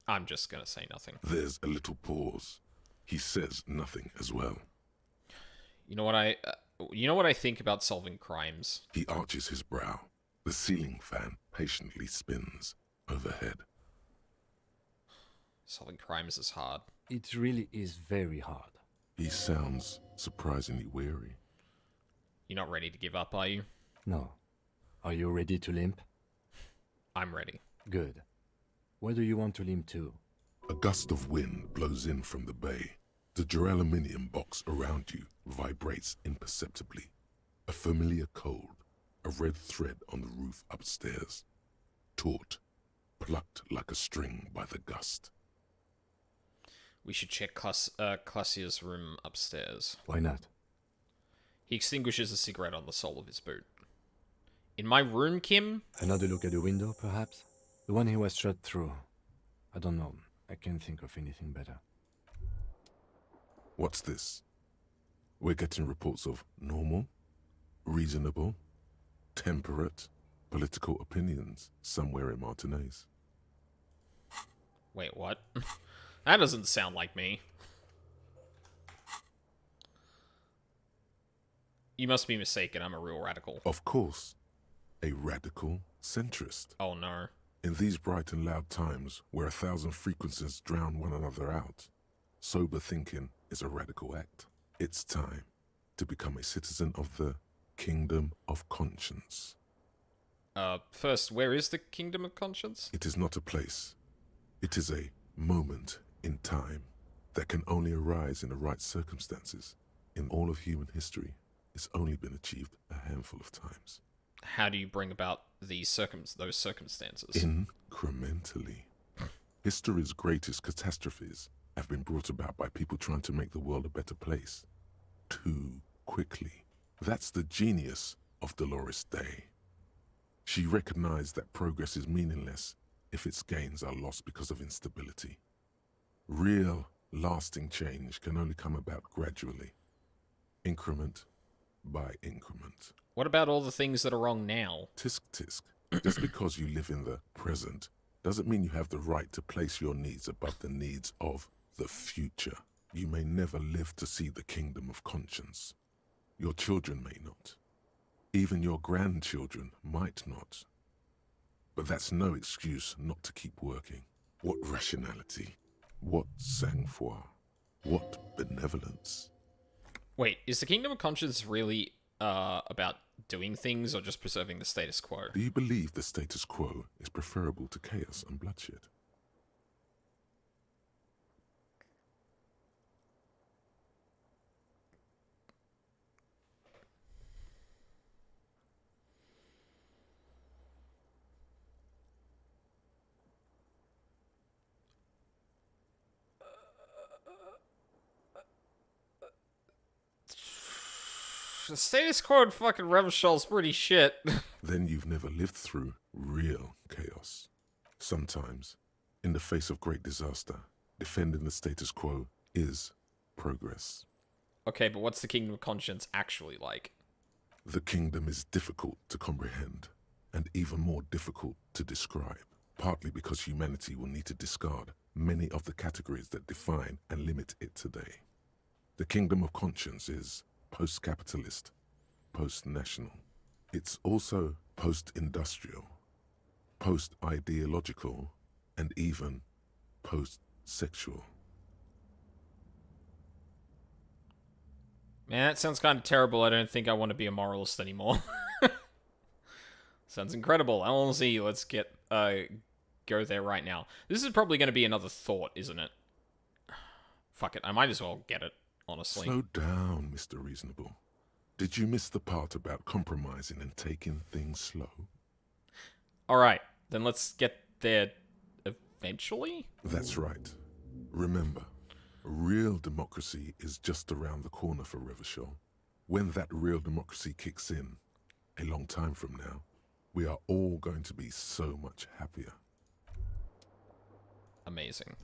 I'm just gonna say nothing. There's a little pause. He says nothing as well. You know what I think about solving crimes? He arches his brow. The ceiling fan patiently spins overhead. Solving crimes is hard. It really is very hard. He sounds surprisingly weary. You're not ready to give up, are you? No. Are you ready to limp? I'm ready. Good. Where do you want to limp to? A gust of wind blows in from the bay. The duraluminum box around you vibrates imperceptibly. A familiar cold, a red thread on the roof upstairs. Taut, plucked like a string by the gust. We should check Classier's room upstairs. Why not? He extinguishes a cigarette on the sole of his boot. In my room, Kim? Another look at the window, perhaps? The one he was shot through. I don't know. I can't think of anything better. What's this? We're getting reports of normal, reasonable, temperate, political opinions somewhere in Martinez. Wait, what? That doesn't sound like me. You must be mistaken, I'm a real radical. Of course. A radical centrist. Oh no. In these bright and loud times, where 1,000 frequencies drown one another out, sober thinking is a radical act. It's time to become a citizen of the Kingdom of Conscience. First, where is the Kingdom of Conscience? It is not a place. It is a moment in time that can only arise in the right circumstances. In all of human history, it's only been achieved a handful of times. How do you bring about those circumstances? Incrementally. History's greatest catastrophes have been brought about by people trying to make the world a better place. Too quickly. That's the genius of Dolores Day. She recognized that progress is meaningless if its gains are lost because of instability. Real, lasting change can only come about gradually. Increment by increment. What about all the things that are wrong now? Tisk tisk. Just because you live in the present doesn't mean you have the right to place your needs above the needs of the future. You may never live to see the Kingdom of Conscience. Your children may not. Even your grandchildren might not. But that's no excuse not to keep working. What rationality? What sang-froid? What benevolence? Wait, is the Kingdom of Conscience really about doing things or just preserving the status quo? Do you believe the status quo is preferable to chaos and bloodshed? The status quo in fucking Revachol's pretty shit. Then you've never lived through real chaos. Sometimes, in the face of great disaster, defending the status quo is progress. Okay, but what's the Kingdom of Conscience actually like? The kingdom is difficult to comprehend, and even more difficult to describe, partly because humanity will need to discard many of the categories that define and limit it today. The Kingdom of Conscience is post-capitalist, post-national. It's also post-industrial, post-ideological, and even post-sexual. Man, that sounds kind of terrible. I don't think I want to be a moralist anymore. Sounds incredible. LLZ, let's get go there right now. This is probably going to be another thought, isn't it? Fuck it, I might as well get it, honestly. Slow down, Mr. Reasonable. Did you miss the part about compromising and taking things slow? Alright, then let's get there eventually? That's right. Remember, real democracy is just around the corner for Revachol. When that real democracy kicks in, a long time from now, we are all going to be so much happier. Amazing.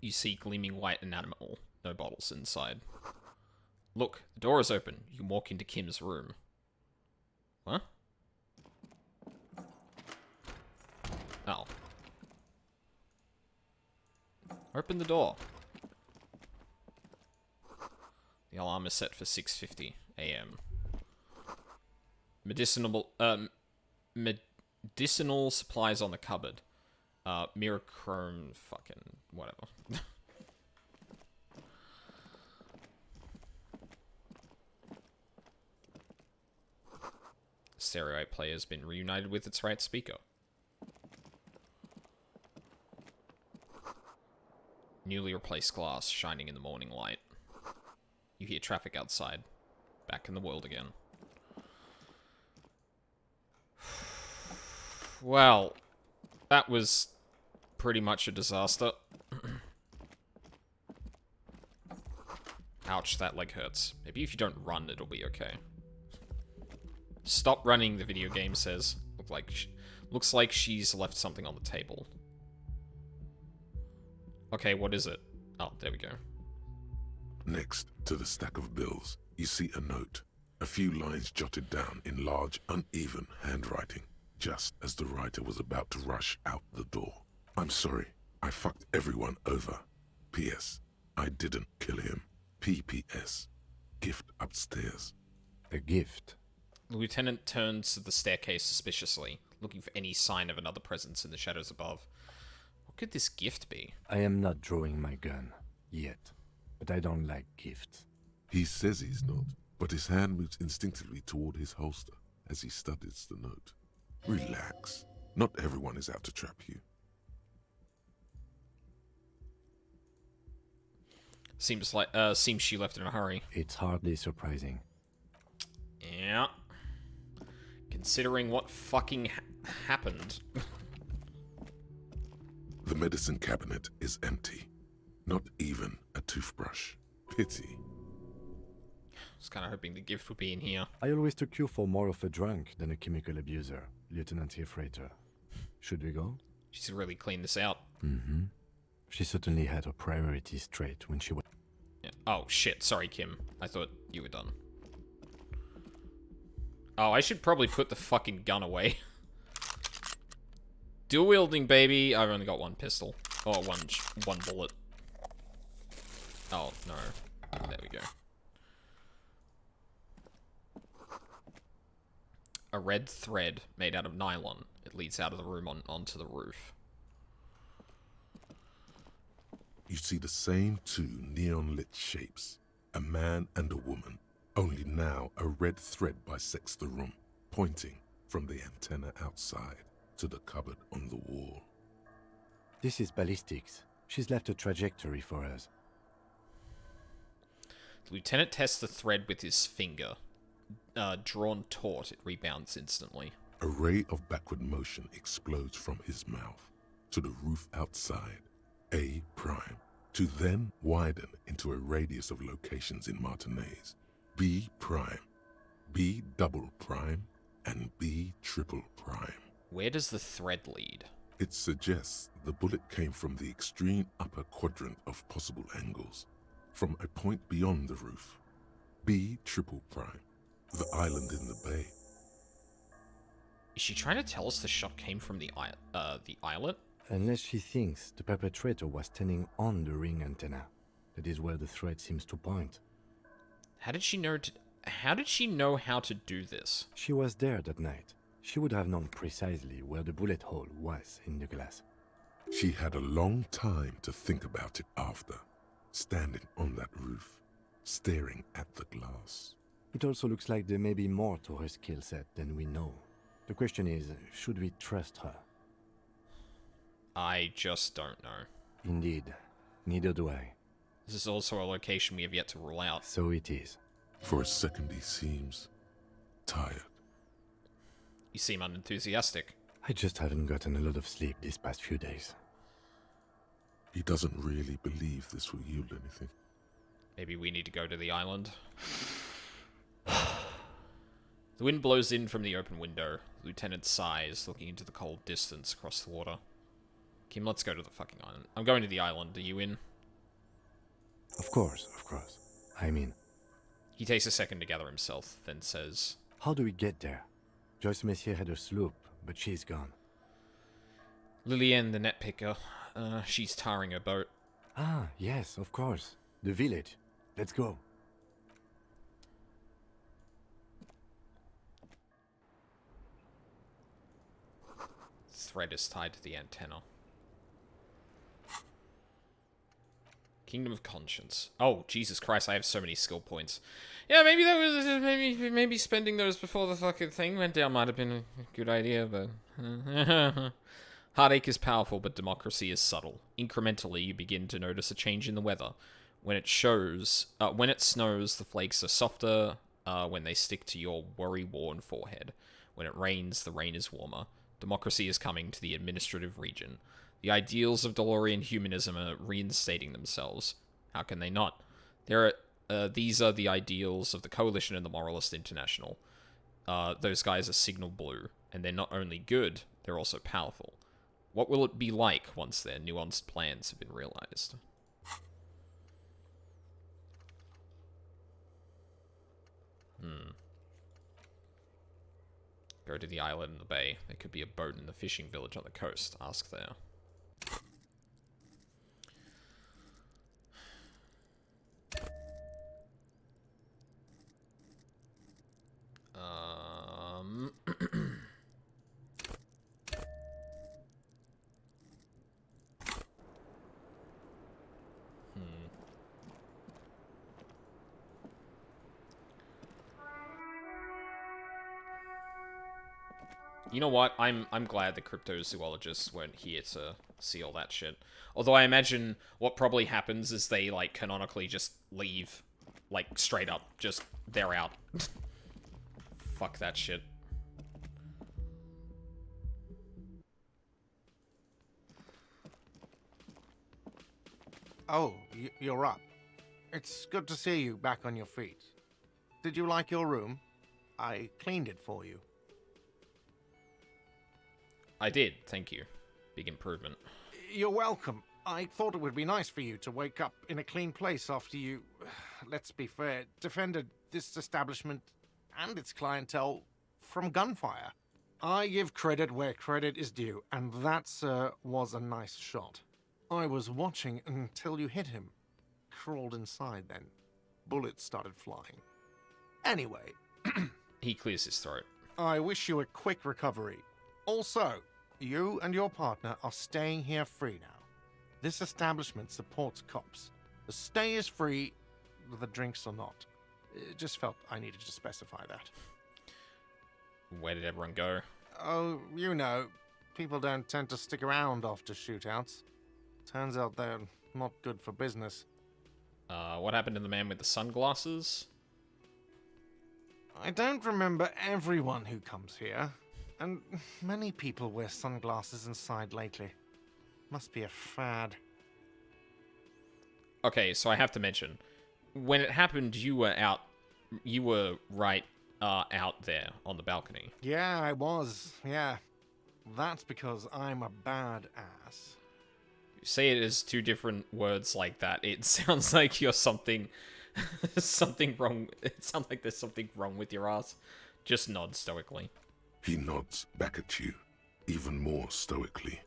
You see gleaming white enamel, no bottles inside. Look, the door is open. You can walk into Kim's room. What? Oh. Open the door. The alarm is set for 6:50 a.m. Medicinal supplies on the cupboard. Mirachrome fucking whatever. Stereo player has been reunited with its right speaker. Newly replaced glass shining in the morning light. You hear traffic outside. Back in the world again. Well, that was pretty much a disaster. Ouch, that leg hurts. Maybe if you don't run, it'll be okay. Stop running, the video game says. Looks like she's left something on the table. Okay, what is it? Oh, there we go. Next to the stack of bills, you see a note. A few lines jotted down in large, uneven handwriting, just as the writer was about to rush out the door. I'm sorry, I fucked everyone over. P.S. I didn't kill him. P.P.S. Gift upstairs. A gift? The lieutenant turns to the staircase suspiciously, looking for any sign of another presence in the shadows above. What could this gift be? I am not drawing my gun. Yet. But I don't like gifts. He says he's not, but his hand moves instinctively toward his holster as he studies the note. Relax. Not everyone is out to trap you. Seems she left in a hurry. It's hardly surprising. Yeah. Considering what fucking happened. The medicine cabinet is empty. Not even a toothbrush. Pity. I was kind of hoping the gift would be in here. I always took you for more of a drunk than a chemical abuser, Lieutenant Freighter. Should we go? She's really cleaned this out. Mm-hmm. She certainly had her priorities straight when she went. Yeah. Oh, shit. Sorry, Kim. I thought you were done. Oh, I should probably put the fucking gun away. Dual wielding, baby. I've only got one pistol. Oh, one bullet. Oh, no. There we go. A red thread made out of nylon. It leads out of the room onto the roof. You see the same two neon-lit shapes. A man and a woman. Only now a red thread bisects the room, pointing from the antenna outside to the cupboard on the wall. This is ballistics. She's left a trajectory for us. The lieutenant tests the thread with his finger. Drawn taut, it rebounds instantly. A ray of backward motion explodes from his mouth to the roof outside, A prime, to then widen into a radius of locations in Martinez. B prime, B double prime, and B triple prime. Where does the thread lead? It suggests the bullet came from the extreme upper quadrant of possible angles, from a point beyond the roof. B triple prime, the island in the bay. Is she trying to tell us the shot came from the islet? Unless she thinks the perpetrator was standing on the ring antenna. That is where the thread seems to point. How did she know how to do this? She was there that night. She would have known precisely where the bullet hole was in the glass. She had a long time to think about it after, standing on that roof, staring at the glass. It also looks like there may be more to her skill set than we know. The question is, should we trust her? I just don't know. Indeed. Neither do I. This is also a location we have yet to rule out. So it is. For a second he seems tired. You seem unenthusiastic. I just haven't gotten a lot of sleep these past few days. He doesn't really believe this will yield anything. Maybe we need to go to the island. The wind blows in from the open window. The lieutenant sighs, looking into the cold distance across the water. Kim, let's go to the fucking island. I'm going to the island. Are you in? Of course. I'm in. He takes a second to gather himself, then says, How do we get there? Joyce Messier had a sloop, but she's gone. Lillian, the net picker. She's tarring her boat. Ah, yes, of course. The village. Let's go. Thread is tied to the antenna. Kingdom of Conscience. Oh, Jesus Christ, I have so many skill points. Yeah, maybe that was maybe spending those before the fucking thing went down might have been a good idea, but heartache is powerful, but democracy is subtle. Incrementally, you begin to notice a change in the weather. When it snows, the flakes are softer. When they stick to your worry-worn forehead. When it rains, the rain is warmer. Democracy is coming to the administrative region. The ideals of DeLorean humanism are reinstating themselves. How can they not? These are the ideals of the Coalition and the Moralist International. Those guys are signal blue, and they're not only good, they're also powerful. What will it be like once their nuanced plans have been realized? Go to the island in the bay. There could be a boat in the fishing village on the coast. Ask there. You know what? I'm glad the cryptozoologists weren't here to see all that shit. Although I imagine what probably happens is they, like, canonically just leave. Like, straight up. Just, they're out. Fuck that shit. Oh, you're up. It's good to see you back on your feet. Did you like your room? I cleaned it for you. I did, thank you. Big improvement. You're welcome. I thought it would be nice for you to wake up in a clean place after you, let's be fair, defended this establishment and its clientele from gunfire. I give credit where credit is due, and that, sir, was a nice shot. I was watching until you hit him. Crawled inside then. Bullets started flying. Anyway. He clears his throat. I wish you a quick recovery. Also, you and your partner are staying here free now. This establishment supports cops. The stay is free, the drinks are not. It just felt I needed to specify that. Where did everyone go? Oh, you know, people don't tend to stick around after shootouts. Turns out they're not good for business. What happened to the man with the sunglasses? I don't remember everyone who comes here. And many people wear sunglasses inside lately. Must be a fad. Okay, so I have to mention, when it happened, you were right out there on the balcony. Yeah, I was. Yeah. That's because I'm a badass. You say it as two different words like that. It sounds like you're something wrong. It sounds like there's something wrong with your ass. Just nod stoically. He nods back at you, even more stoically.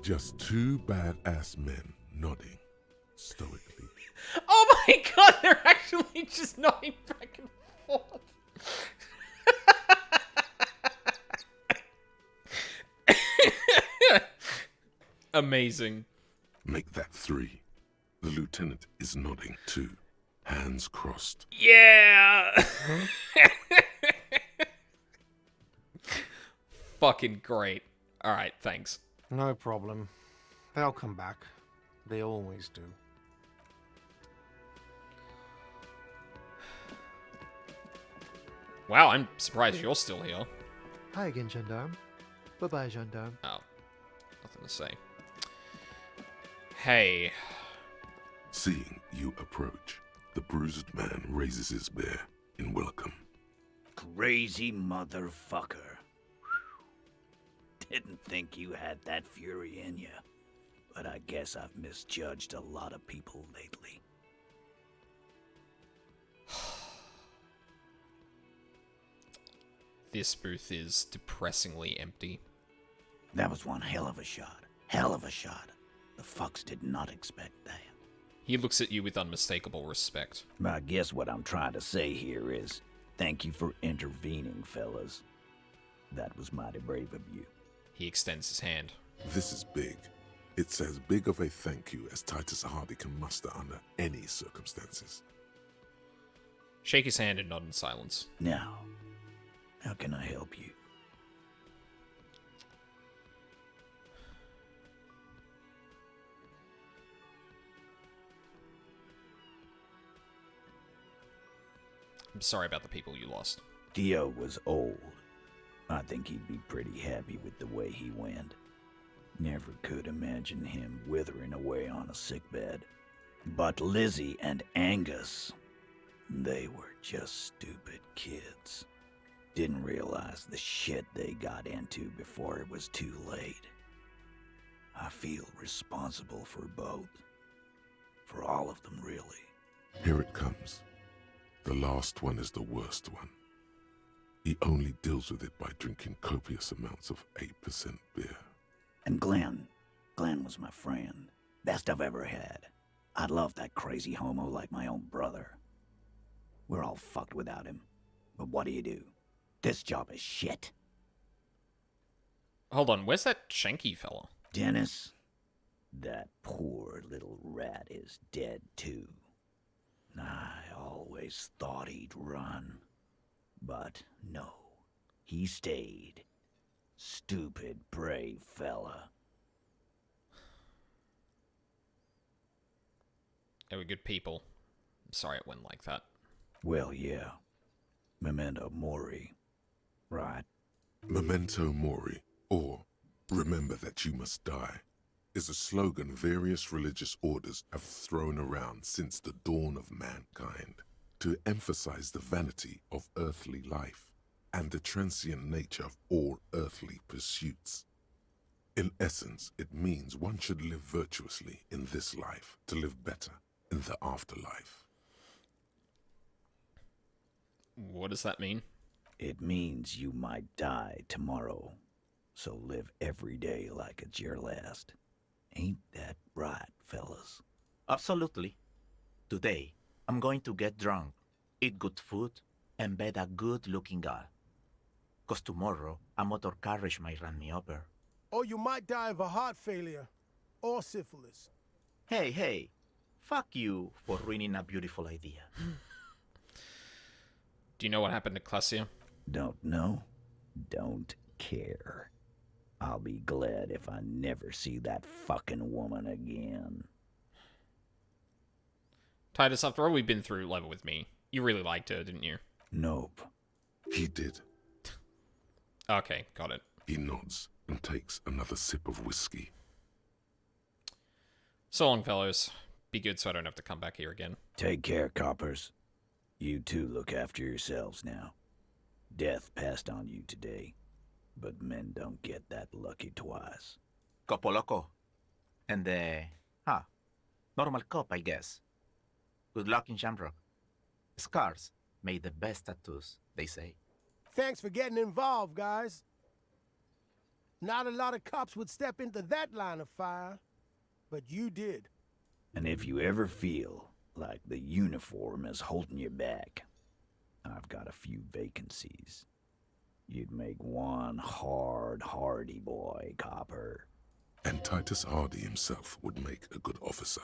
Just two badass men nodding stoically. Oh my god, they're actually just nodding back and forth. Amazing. Make that three. The lieutenant is nodding too. hands crossed. Yeah! Fucking great. Alright, thanks. No problem. They'll come back. They always do. Wow, I'm surprised you're still here. Hi again, Gendarme. Bye-bye, Gendarme. Oh, nothing to say. Hey. Seeing you approach, the bruised man raises his bear in welcome. Crazy motherfucker. Didn't think you had that fury in you. But I guess I've misjudged a lot of people lately. This booth is depressingly empty. That was one hell of a shot. Hell of a shot. The fucks did not expect that. He looks at you with unmistakable respect. I guess what I'm trying to say here is, thank you for intervening, fellas. That was mighty brave of you. He extends his hand. This is big. It's as big of a thank you as Titus Hardy can muster under any circumstances. Shake his hand and nod in silence. Now, how can I help you? I'm sorry about the people you lost. Dio was old. I think he'd be pretty happy with the way he went. Never could imagine him withering away on a sickbed. But Lizzie and Angus, they were just stupid kids. Didn't realize the shit they got into before it was too late. I feel responsible for both. For all of them, really. Here it comes. The last one is the worst one. He only deals with it by drinking copious amounts of 8% beer. And Glenn was my friend. Best I've ever had. I love that crazy homo like my own brother. We're all fucked without him. But what do? This job is shit. Hold on, where's that Shanky fella? Dennis, that poor little rat is dead too. I always thought he'd run. But no, he stayed. Stupid, brave fella. They were good people. I'm sorry it went like that. Well, yeah. Memento mori. Right. Memento mori, or remember that you must die, is a slogan various religious orders have thrown around since the dawn of mankind to emphasize the vanity of earthly life and the transient nature of all earthly pursuits. In essence, it means one should live virtuously in this life to live better in the afterlife. What does that mean? It means you might die tomorrow, so live every day like it's your last. Ain't that right, fellas? Absolutely. Today, I'm going to get drunk, eat good food, and bed a good-looking girl. 'Cause tomorrow, a motor carriage might run me over. Or you might die of a heart failure, or syphilis. Hey, fuck you for ruining a beautiful idea. Do you know what happened to Classia? Don't know. Don't care. I'll be glad if I never see that fucking woman again. Titus, after all we've been through level with me, you really liked her, didn't you? Nope. He did. Okay, got it. He nods and takes another sip of whiskey. So long, fellows. Be good so I don't have to come back here again. Take care, coppers. You two look after yourselves now. Death passed on you today, but men don't get that lucky twice. Copo loco. And normal cop, I guess. Good luck in Shamrock. Scars made the best tattoos, they say. Thanks for getting involved, guys. Not a lot of cops would step into that line of fire, but you did. And if you ever feel like the uniform is holding you back, I've got a few vacancies. You'd make one hardy boy, copper. And Titus Hardy himself would make a good officer.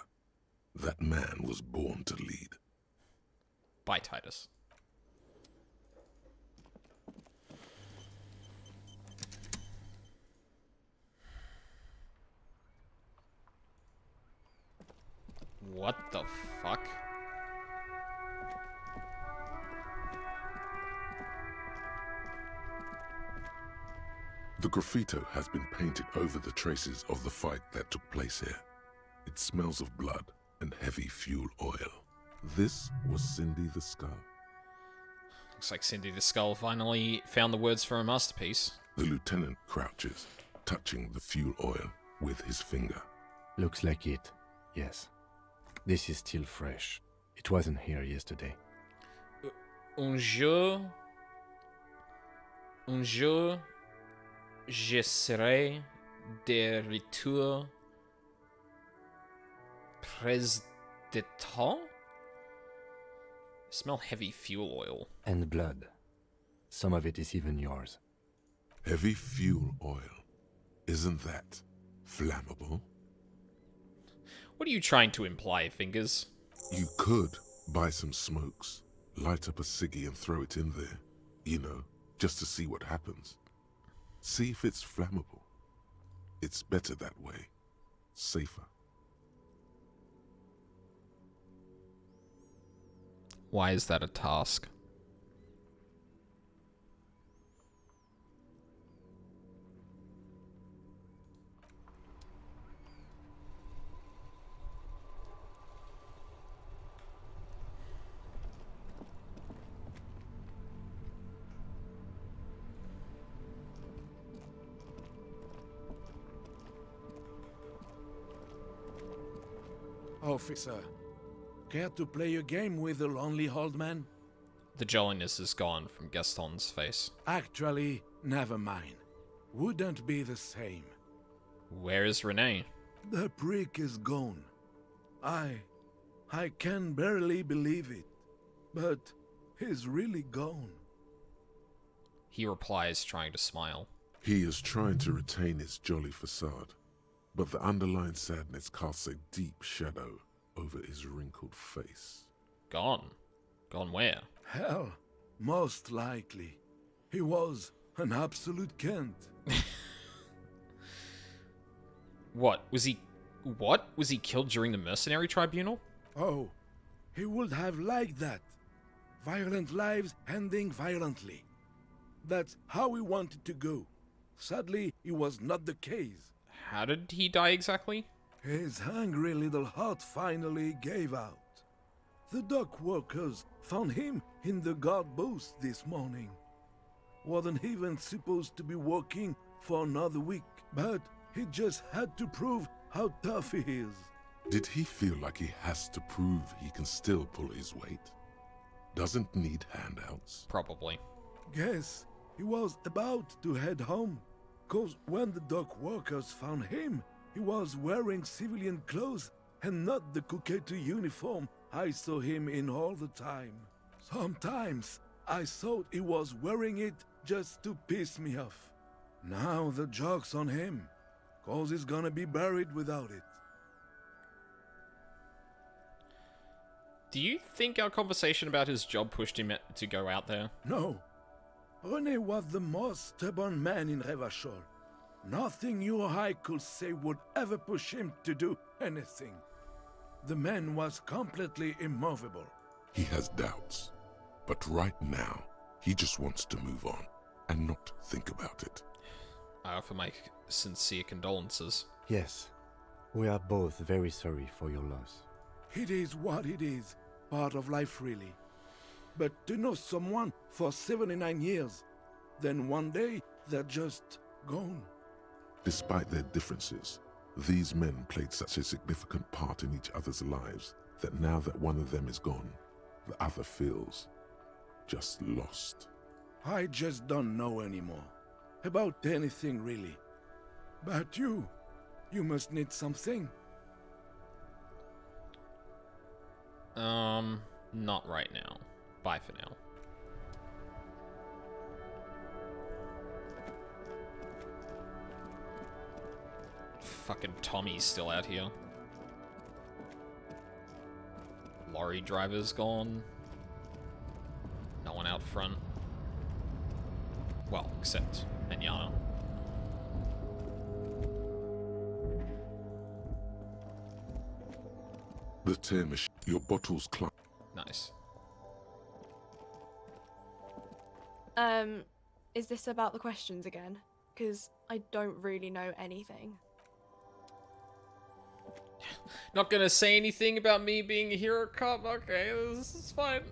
That man was born to lead. Bye, Titus. What the fuck? The graffito has been painted over the traces of the fight that took place here. It smells of blood and heavy fuel oil. This was Cindy the Skull. Looks like Cindy the Skull finally found the words for a masterpiece. The lieutenant crouches, touching the fuel oil with his finger. Looks like it, yes. This is still fresh. It wasn't here yesterday. Un jour, je serai de retour près de temps? Smell heavy fuel oil. And blood. Some of it is even yours. Heavy fuel oil. Isn't that flammable? What are you trying to imply, Fingers? You could buy some smokes, light up a ciggy and throw it in there. You know, just to see what happens. See if it's flammable. It's better that way. Safer. Why is that a task? Officer, care to play a game with the lonely old man? The jolliness is gone from Gaston's face. Actually, never mind. Wouldn't be the same. Where is Renee? The prick is gone. I can barely believe it. But he's really gone. He replies, trying to smile. He is trying to retain his jolly facade, but the underlying sadness casts a deep shadow over his wrinkled face. Gone? Gone where? Hell, most likely. He was an absolute cunt. What? Was he killed during the mercenary tribunal? Oh, he would have liked that. Violent lives ending violently. That's how he wanted to go. Sadly, it was not the case. How did he die exactly? His hungry little heart finally gave out. The dock workers found him in the guard booth this morning. Wasn't even supposed to be working for another week, but he just had to prove how tough he is. Did he feel like he has to prove he can still pull his weight? Doesn't need handouts? Probably. Guess he was about to head home, 'cause when the dock workers found him, he was wearing civilian clothes and not the Kuketu uniform I saw him in all the time. Sometimes I thought he was wearing it just to piss me off. Now the joke's on him, 'cause he's gonna be buried without it. Do you think our conversation about his job pushed him to go out there? No. René was the most stubborn man in Revachol. Nothing you or I could say would ever push him to do anything. The man was completely immovable. He has doubts, but right now, he just wants to move on and not think about it. I offer my sincere condolences. Yes, we are both very sorry for your loss. It is what it is, part of life really. But to know someone for 79 years, then one day they're just gone. Despite their differences, these men played such a significant part in each other's lives that now that one of them is gone, the other feels just lost. I just don't know anymore. About anything really. But you must need something. Not right now. Bye for now. Fucking Tommy's still out here. Lorry driver's gone. front. Well, except Enyana. The tear machine. Your bottle's clung. Nice. Is this about the questions again? Because I don't really know anything. Not gonna say anything about me being a hero cop? Okay, this is fine.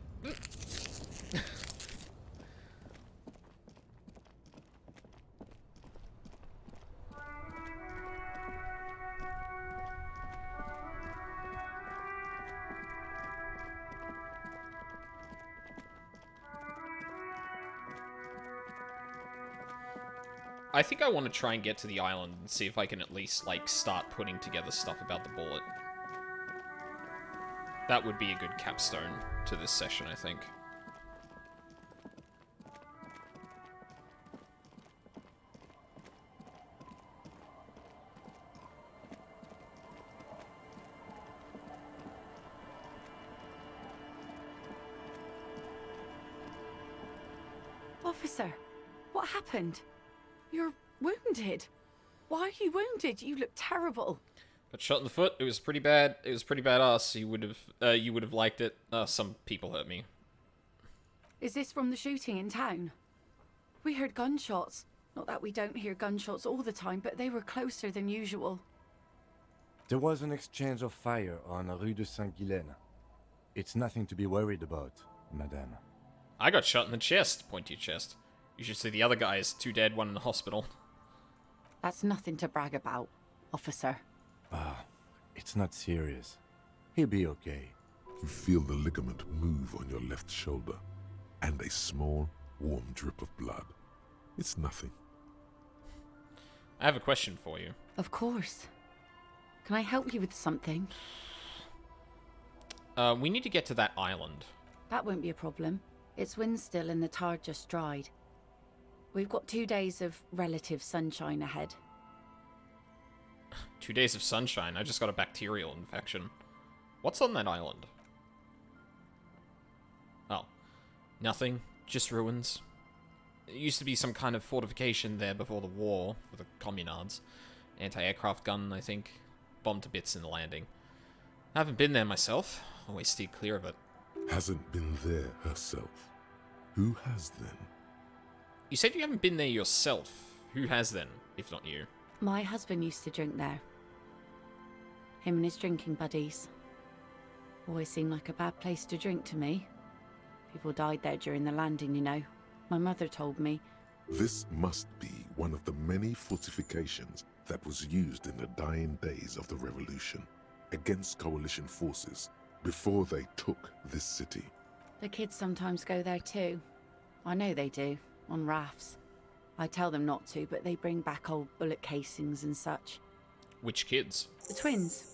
I think I want to try and get to the island and see if I can at least, like, start putting together stuff about the bullet. That would be a good capstone to this session, I think. Officer, what happened? You're wounded. Why are you wounded? You look terrible. Got shot in the foot. It was pretty bad. It was pretty badass. You would have liked it. Some people hurt me. Is this from the shooting in town? We heard gunshots. Not that we don't hear gunshots all the time, but they were closer than usual. There was an exchange of fire on Rue de Saint-Guylaine. It's nothing to be worried about, madame. I got shot in the chest. Pointy chest. You should see the other guys. 2 dead, 1 in the hospital. That's nothing to brag about, officer. Ah, it's not serious. He'll be okay. You feel the ligament move on your left shoulder, and a small, warm drip of blood. It's nothing. I have a question for you. Of course. Can I help you with something? We need to get to that island. That won't be a problem. It's wind still and the tar just dried. We've got 2 days of relative sunshine ahead. 2 days of sunshine. I just got a bacterial infection. What's on that island? Oh. Nothing. Just ruins. There used to be some kind of fortification there before the war for the communards. Anti-aircraft gun, I think. Bombed to bits in the landing. I haven't been there myself. Always steered clear of it. Hasn't been there herself. Who has then? You said you haven't been there yourself. Who has then, if not you? My husband used to drink there. Him and his drinking buddies. Always seemed like a bad place to drink to me. People died there during the landing, you know. My mother told me. This must be one of the many fortifications that was used in the dying days of the revolution against coalition forces before they took this city. The kids sometimes go there too. I know they do, on rafts. I tell them not to, but they bring back old bullet casings and such. Which kids? The twins.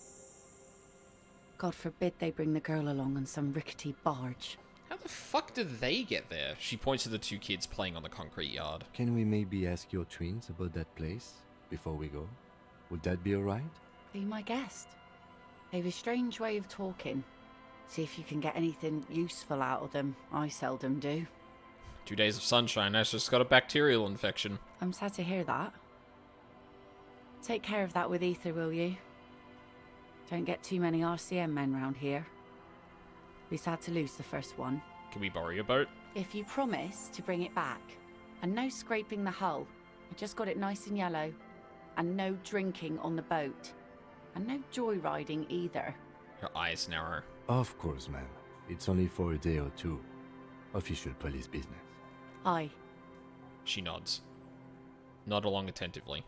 God forbid they bring the girl along on some rickety barge. How the fuck did they get there? She points to the 2 kids playing on the concrete yard. Can we maybe ask your twins about that place before we go? Would that be alright? Be my guest. They've a strange way of talking. See if you can get anything useful out of them. I seldom do. 2 days of sunshine. Ash just got a bacterial infection. I'm sad to hear that. Take care of that with Ether, will you? Don't get too many RCM men round here. Be sad to lose the first one. Can we borrow your boat? If you promise to bring it back. And no scraping the hull. I just got it nice and yellow. And no drinking on the boat. And no joyriding either. Her eyes narrow. Of course, ma'am. It's only for a day or 2. Official police business. Aye. She nods. Nod along attentively.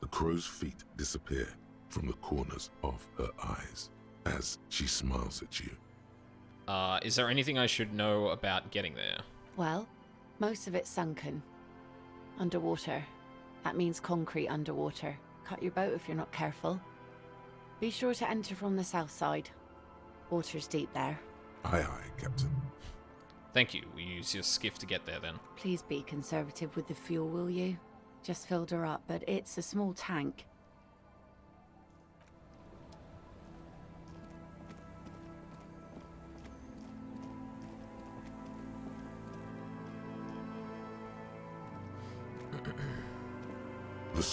The crow's feet disappear from the corners of her eyes as she smiles at you. Is there anything I should know about getting there? Well, most of it's sunken. Underwater. That means concrete underwater. Cut your boat if you're not careful. Be sure to enter from the south side. Water's deep there. Aye, aye, Captain. Thank you. We use your skiff to get there then. Please be conservative with the fuel, will you? Just filled her up, but it's a small tank.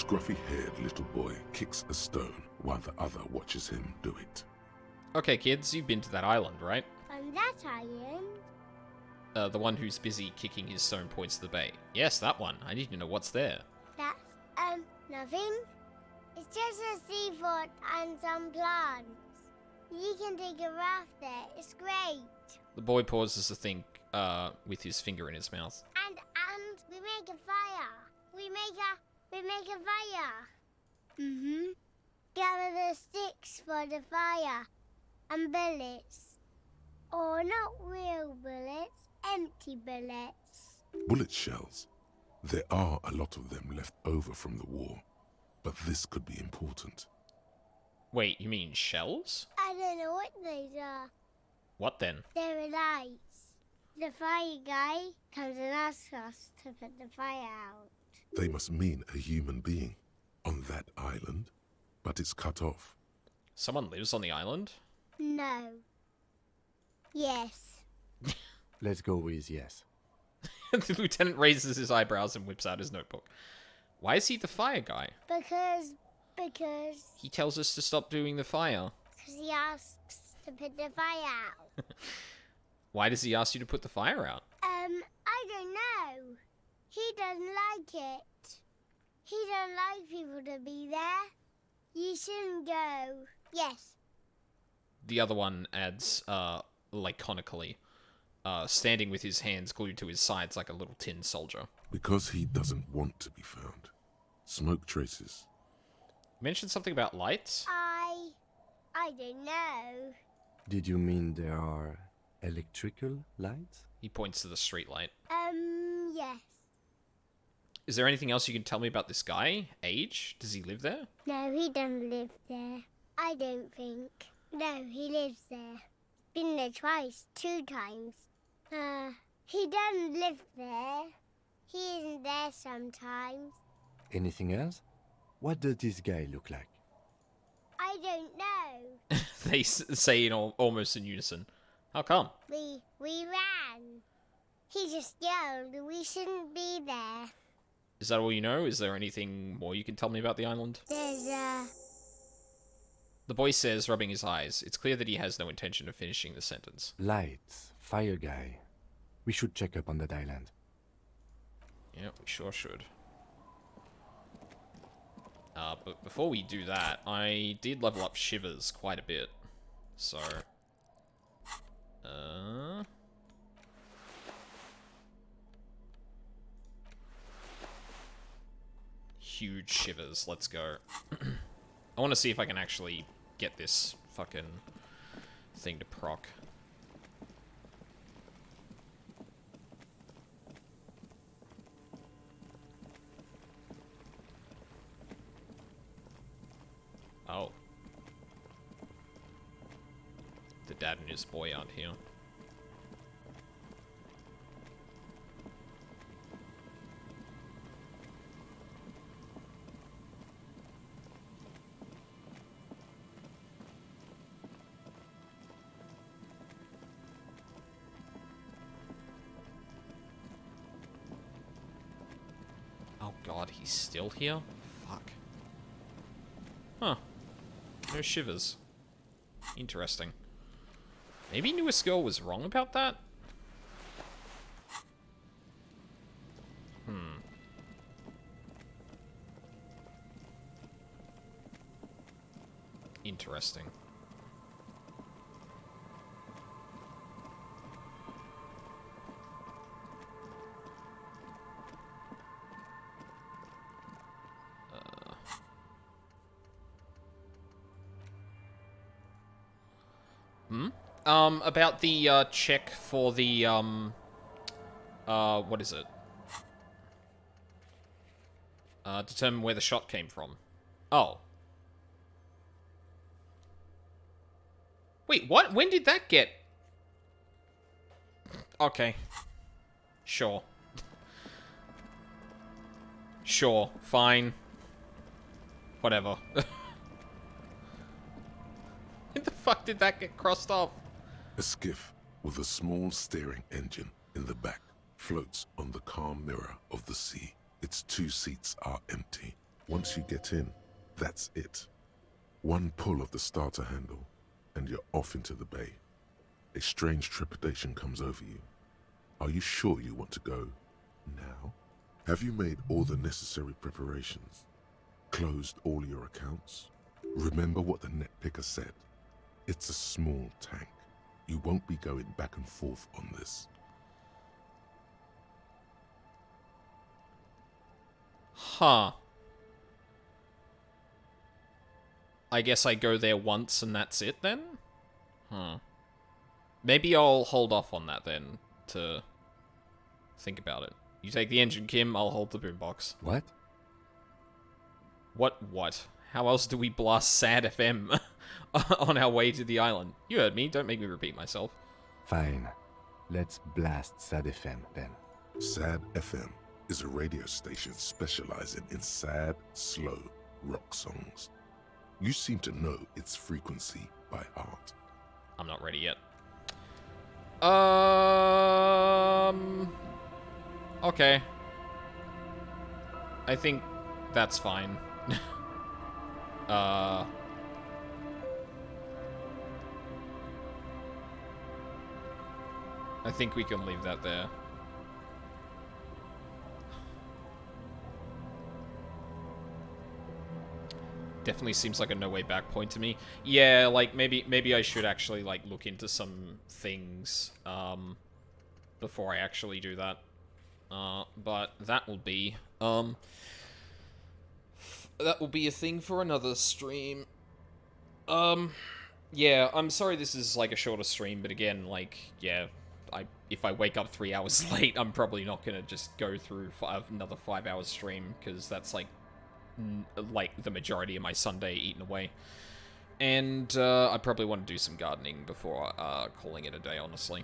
scruffy-haired little boy kicks a stone while the other watches him do it. Okay, kids, you've been to that island, right? On that island? The one who's busy kicking his stone points to the bay. Yes, that one. I need to know what's there. That's, nothing. It's just a seafort and some plants. You can take a raft there. It's great. The boy pauses to think, with his finger in his mouth. And we make a fire. We make a fire. Mm-hmm. Gather the sticks for the fire. And bullets. Or not real bullets, empty bullets. Bullet shells. There are a lot of them left over from the war, but this could be important. Wait, you mean shells? I don't know what those are. What then? They're lights. The fire guy comes and asks us to put the fire out. They must mean a human being on that island, but it's cut off. Someone lives on the island? No. Yes. Let's go with yes. The lieutenant raises his eyebrows and whips out his notebook. Why is he the fire guy? Because... He tells us to stop doing the fire. Because he asks to put the fire out. Why does he ask you to put the fire out? I don't know. He doesn't like it. He doesn't like people to be there. You shouldn't go. Yes. The other one adds, laconically, standing with his hands glued to his sides like a little tin soldier. Because he doesn't want to be found. Smoke traces. Mentioned something about lights? I don't know. Did you mean there are electrical lights? He points to the street light. Yes. Is there anything else you can tell me about this guy? Age? Does he live there? No, he doesn't live there. I don't think. No, he lives there. Been there twice, 2 times. He doesn't live there. He isn't there sometimes. Anything else? What does this guy look like? I don't know. They say in almost in unison. How come? We ran. He just yelled we shouldn't be there. Is that all you know? Is there anything more you can tell me about the island? There's The boy says, rubbing his eyes. It's clear that he has no intention of finishing the sentence. Lights, fire guy. We should check up on that island. Yeah, we sure should. But before we do that, I did level up Shivers quite a bit. So... Huge Shivers, let's go. I want to see if I can actually get this fucking thing to proc. Oh. The dad and his boy aren't here. Oh god, he's still here? Fuck. Huh. No Shivers. Interesting. Maybe Newest Girl was wrong about that? Interesting. About the, check for the, what is it? Determine where the shot came from. Oh. Wait, what? When did that get... Okay. Sure. Sure, fine. Whatever. When the fuck did that get crossed off? A skiff with a small steering engine in the back floats on the calm mirror of the sea. Its 2 seats are empty. Once you get in, that's it. One pull of the starter handle, and you're off into the bay. A strange trepidation comes over you. Are you sure you want to go now? Have you made all the necessary preparations? Closed all your accounts? Remember what the net picker said. It's a small tank. You won't be going back and forth on this. Huh. I guess I go there once and that's it then? Huh. Maybe I'll hold off on that then, to think about it. You take the engine, Kim, I'll hold the boombox. What? What? How else do we blast Sad FM on our way to the island? You heard me, don't make me repeat myself. Fine. Let's blast Sad FM then. Sad FM is a radio station specializing in sad, slow rock songs. You seem to know its frequency by heart. I'm not ready yet. Okay. I think that's fine. I think we can leave that there. Definitely seems like a no way back point to me. Yeah, like maybe I should actually like look into some things before I actually do that. But that will be a thing for another stream. Yeah, I'm sorry this is like a shorter stream, but again, like, yeah, if I wake up 3 hours late, I'm probably not gonna just go through another 5 hour stream, because that's like the majority of my Sunday eaten away. And I probably want to do some gardening before calling it a day, honestly.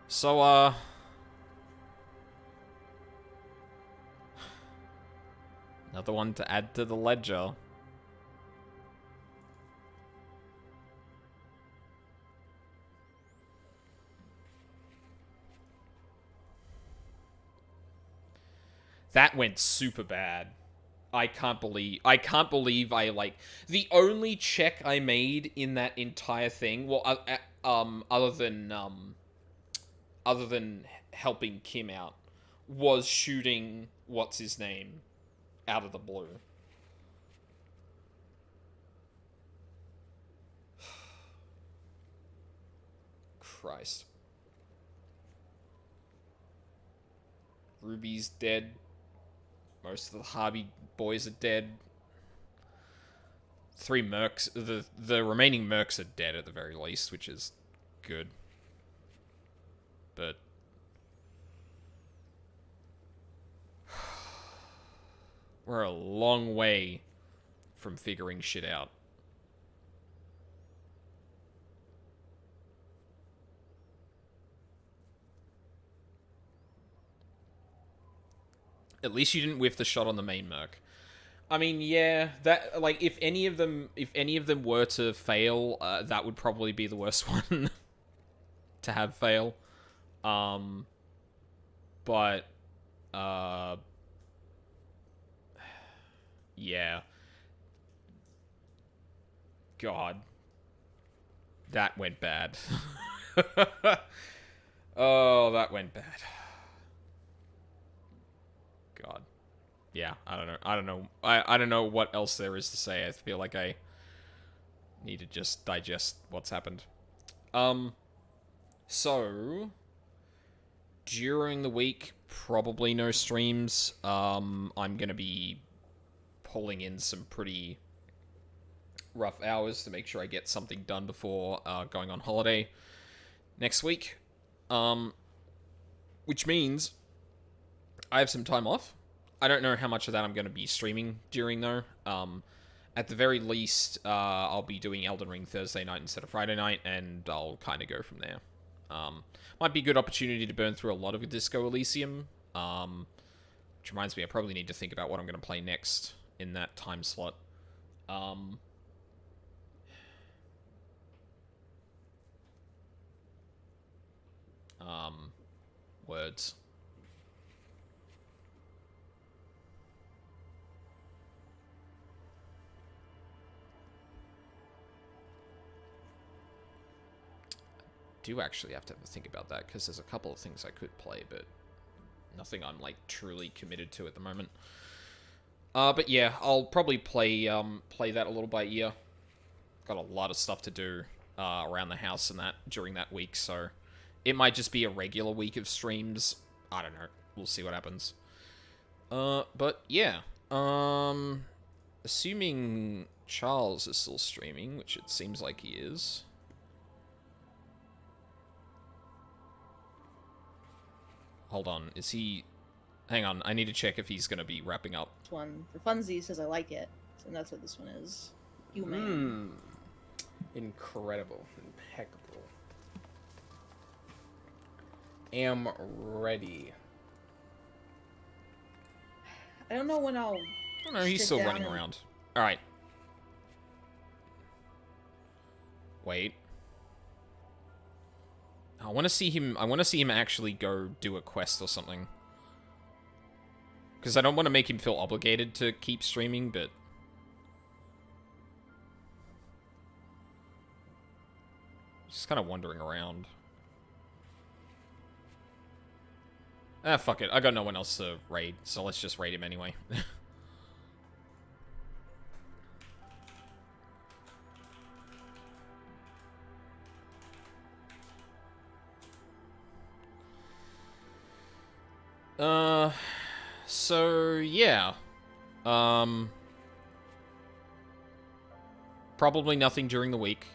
So, another one to add to the ledger. That went super bad. I can't believe I like the only check I made in that entire thing. Well, other than helping Kim out, was shooting what's his name out of the blue. Christ. Ruby's dead. Most of the Harvey boys are dead. 3 mercs. The remaining mercs are dead at the very least, which is good. But we're a long way from figuring shit out. At least you didn't whiff the shot on the main merc. I mean, yeah, that like if any of them were to fail, that would probably be the worst one to have fail. But yeah. God. That went bad. Oh, that went bad. God. Yeah, I don't know. I don't know what else there is to say. I feel like I need to just digest what's happened. So during the week, probably no streams. I'm gonna be pulling in some pretty rough hours to make sure I get something done before going on holiday next week. Which means I have some time off. I don't know how much of that I'm going to be streaming during, though. At the very least, I'll be doing Elden Ring Thursday night instead of Friday night, and I'll kind of go from there. Might be a good opportunity to burn through a lot of Disco Elysium. Which reminds me, I probably need to think about what I'm going to play next in that time slot. Words. do actually have to think about that, because there's a couple of things I could play, but nothing I'm, like, truly committed to at the moment. But yeah, I'll probably play that a little by ear. Got a lot of stuff to do around the house and that during that week, so it might just be a regular week of streams. I don't know. We'll see what happens. But yeah. Assuming Charles is still streaming, which it seems like he is. Hold on, is he... Hang on, I need to check if he's going to be wrapping up. This one, for funsies, says I like it, and that's what this one is. You man. Incredible. Impeccable. Am ready. I don't know when I'll... Oh no, he's still running around. Alright. Wait. I want to see him actually go do a quest or something. Because I don't want to make him feel obligated to keep streaming, but... Just kind of wandering around. Ah, fuck it. I got no one else to raid, so let's just raid him anyway. So, yeah. Probably nothing during the week.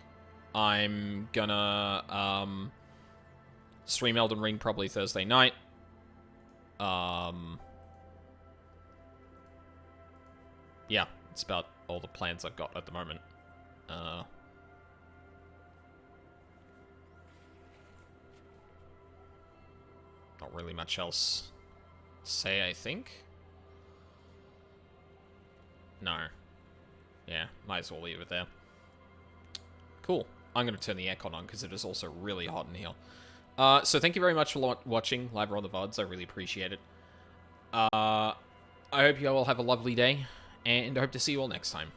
I'm gonna, stream Elden Ring probably Thursday night. Yeah, it's about all the plans I've got at the moment. Not really much else to say, I think. No. Yeah, might as well leave it there. Cool. I'm going to turn the aircon on because it is also really hot in here. So thank you very much for watching live or on the VODs. I really appreciate it. I hope you all have a lovely day, and I hope to see you all next time.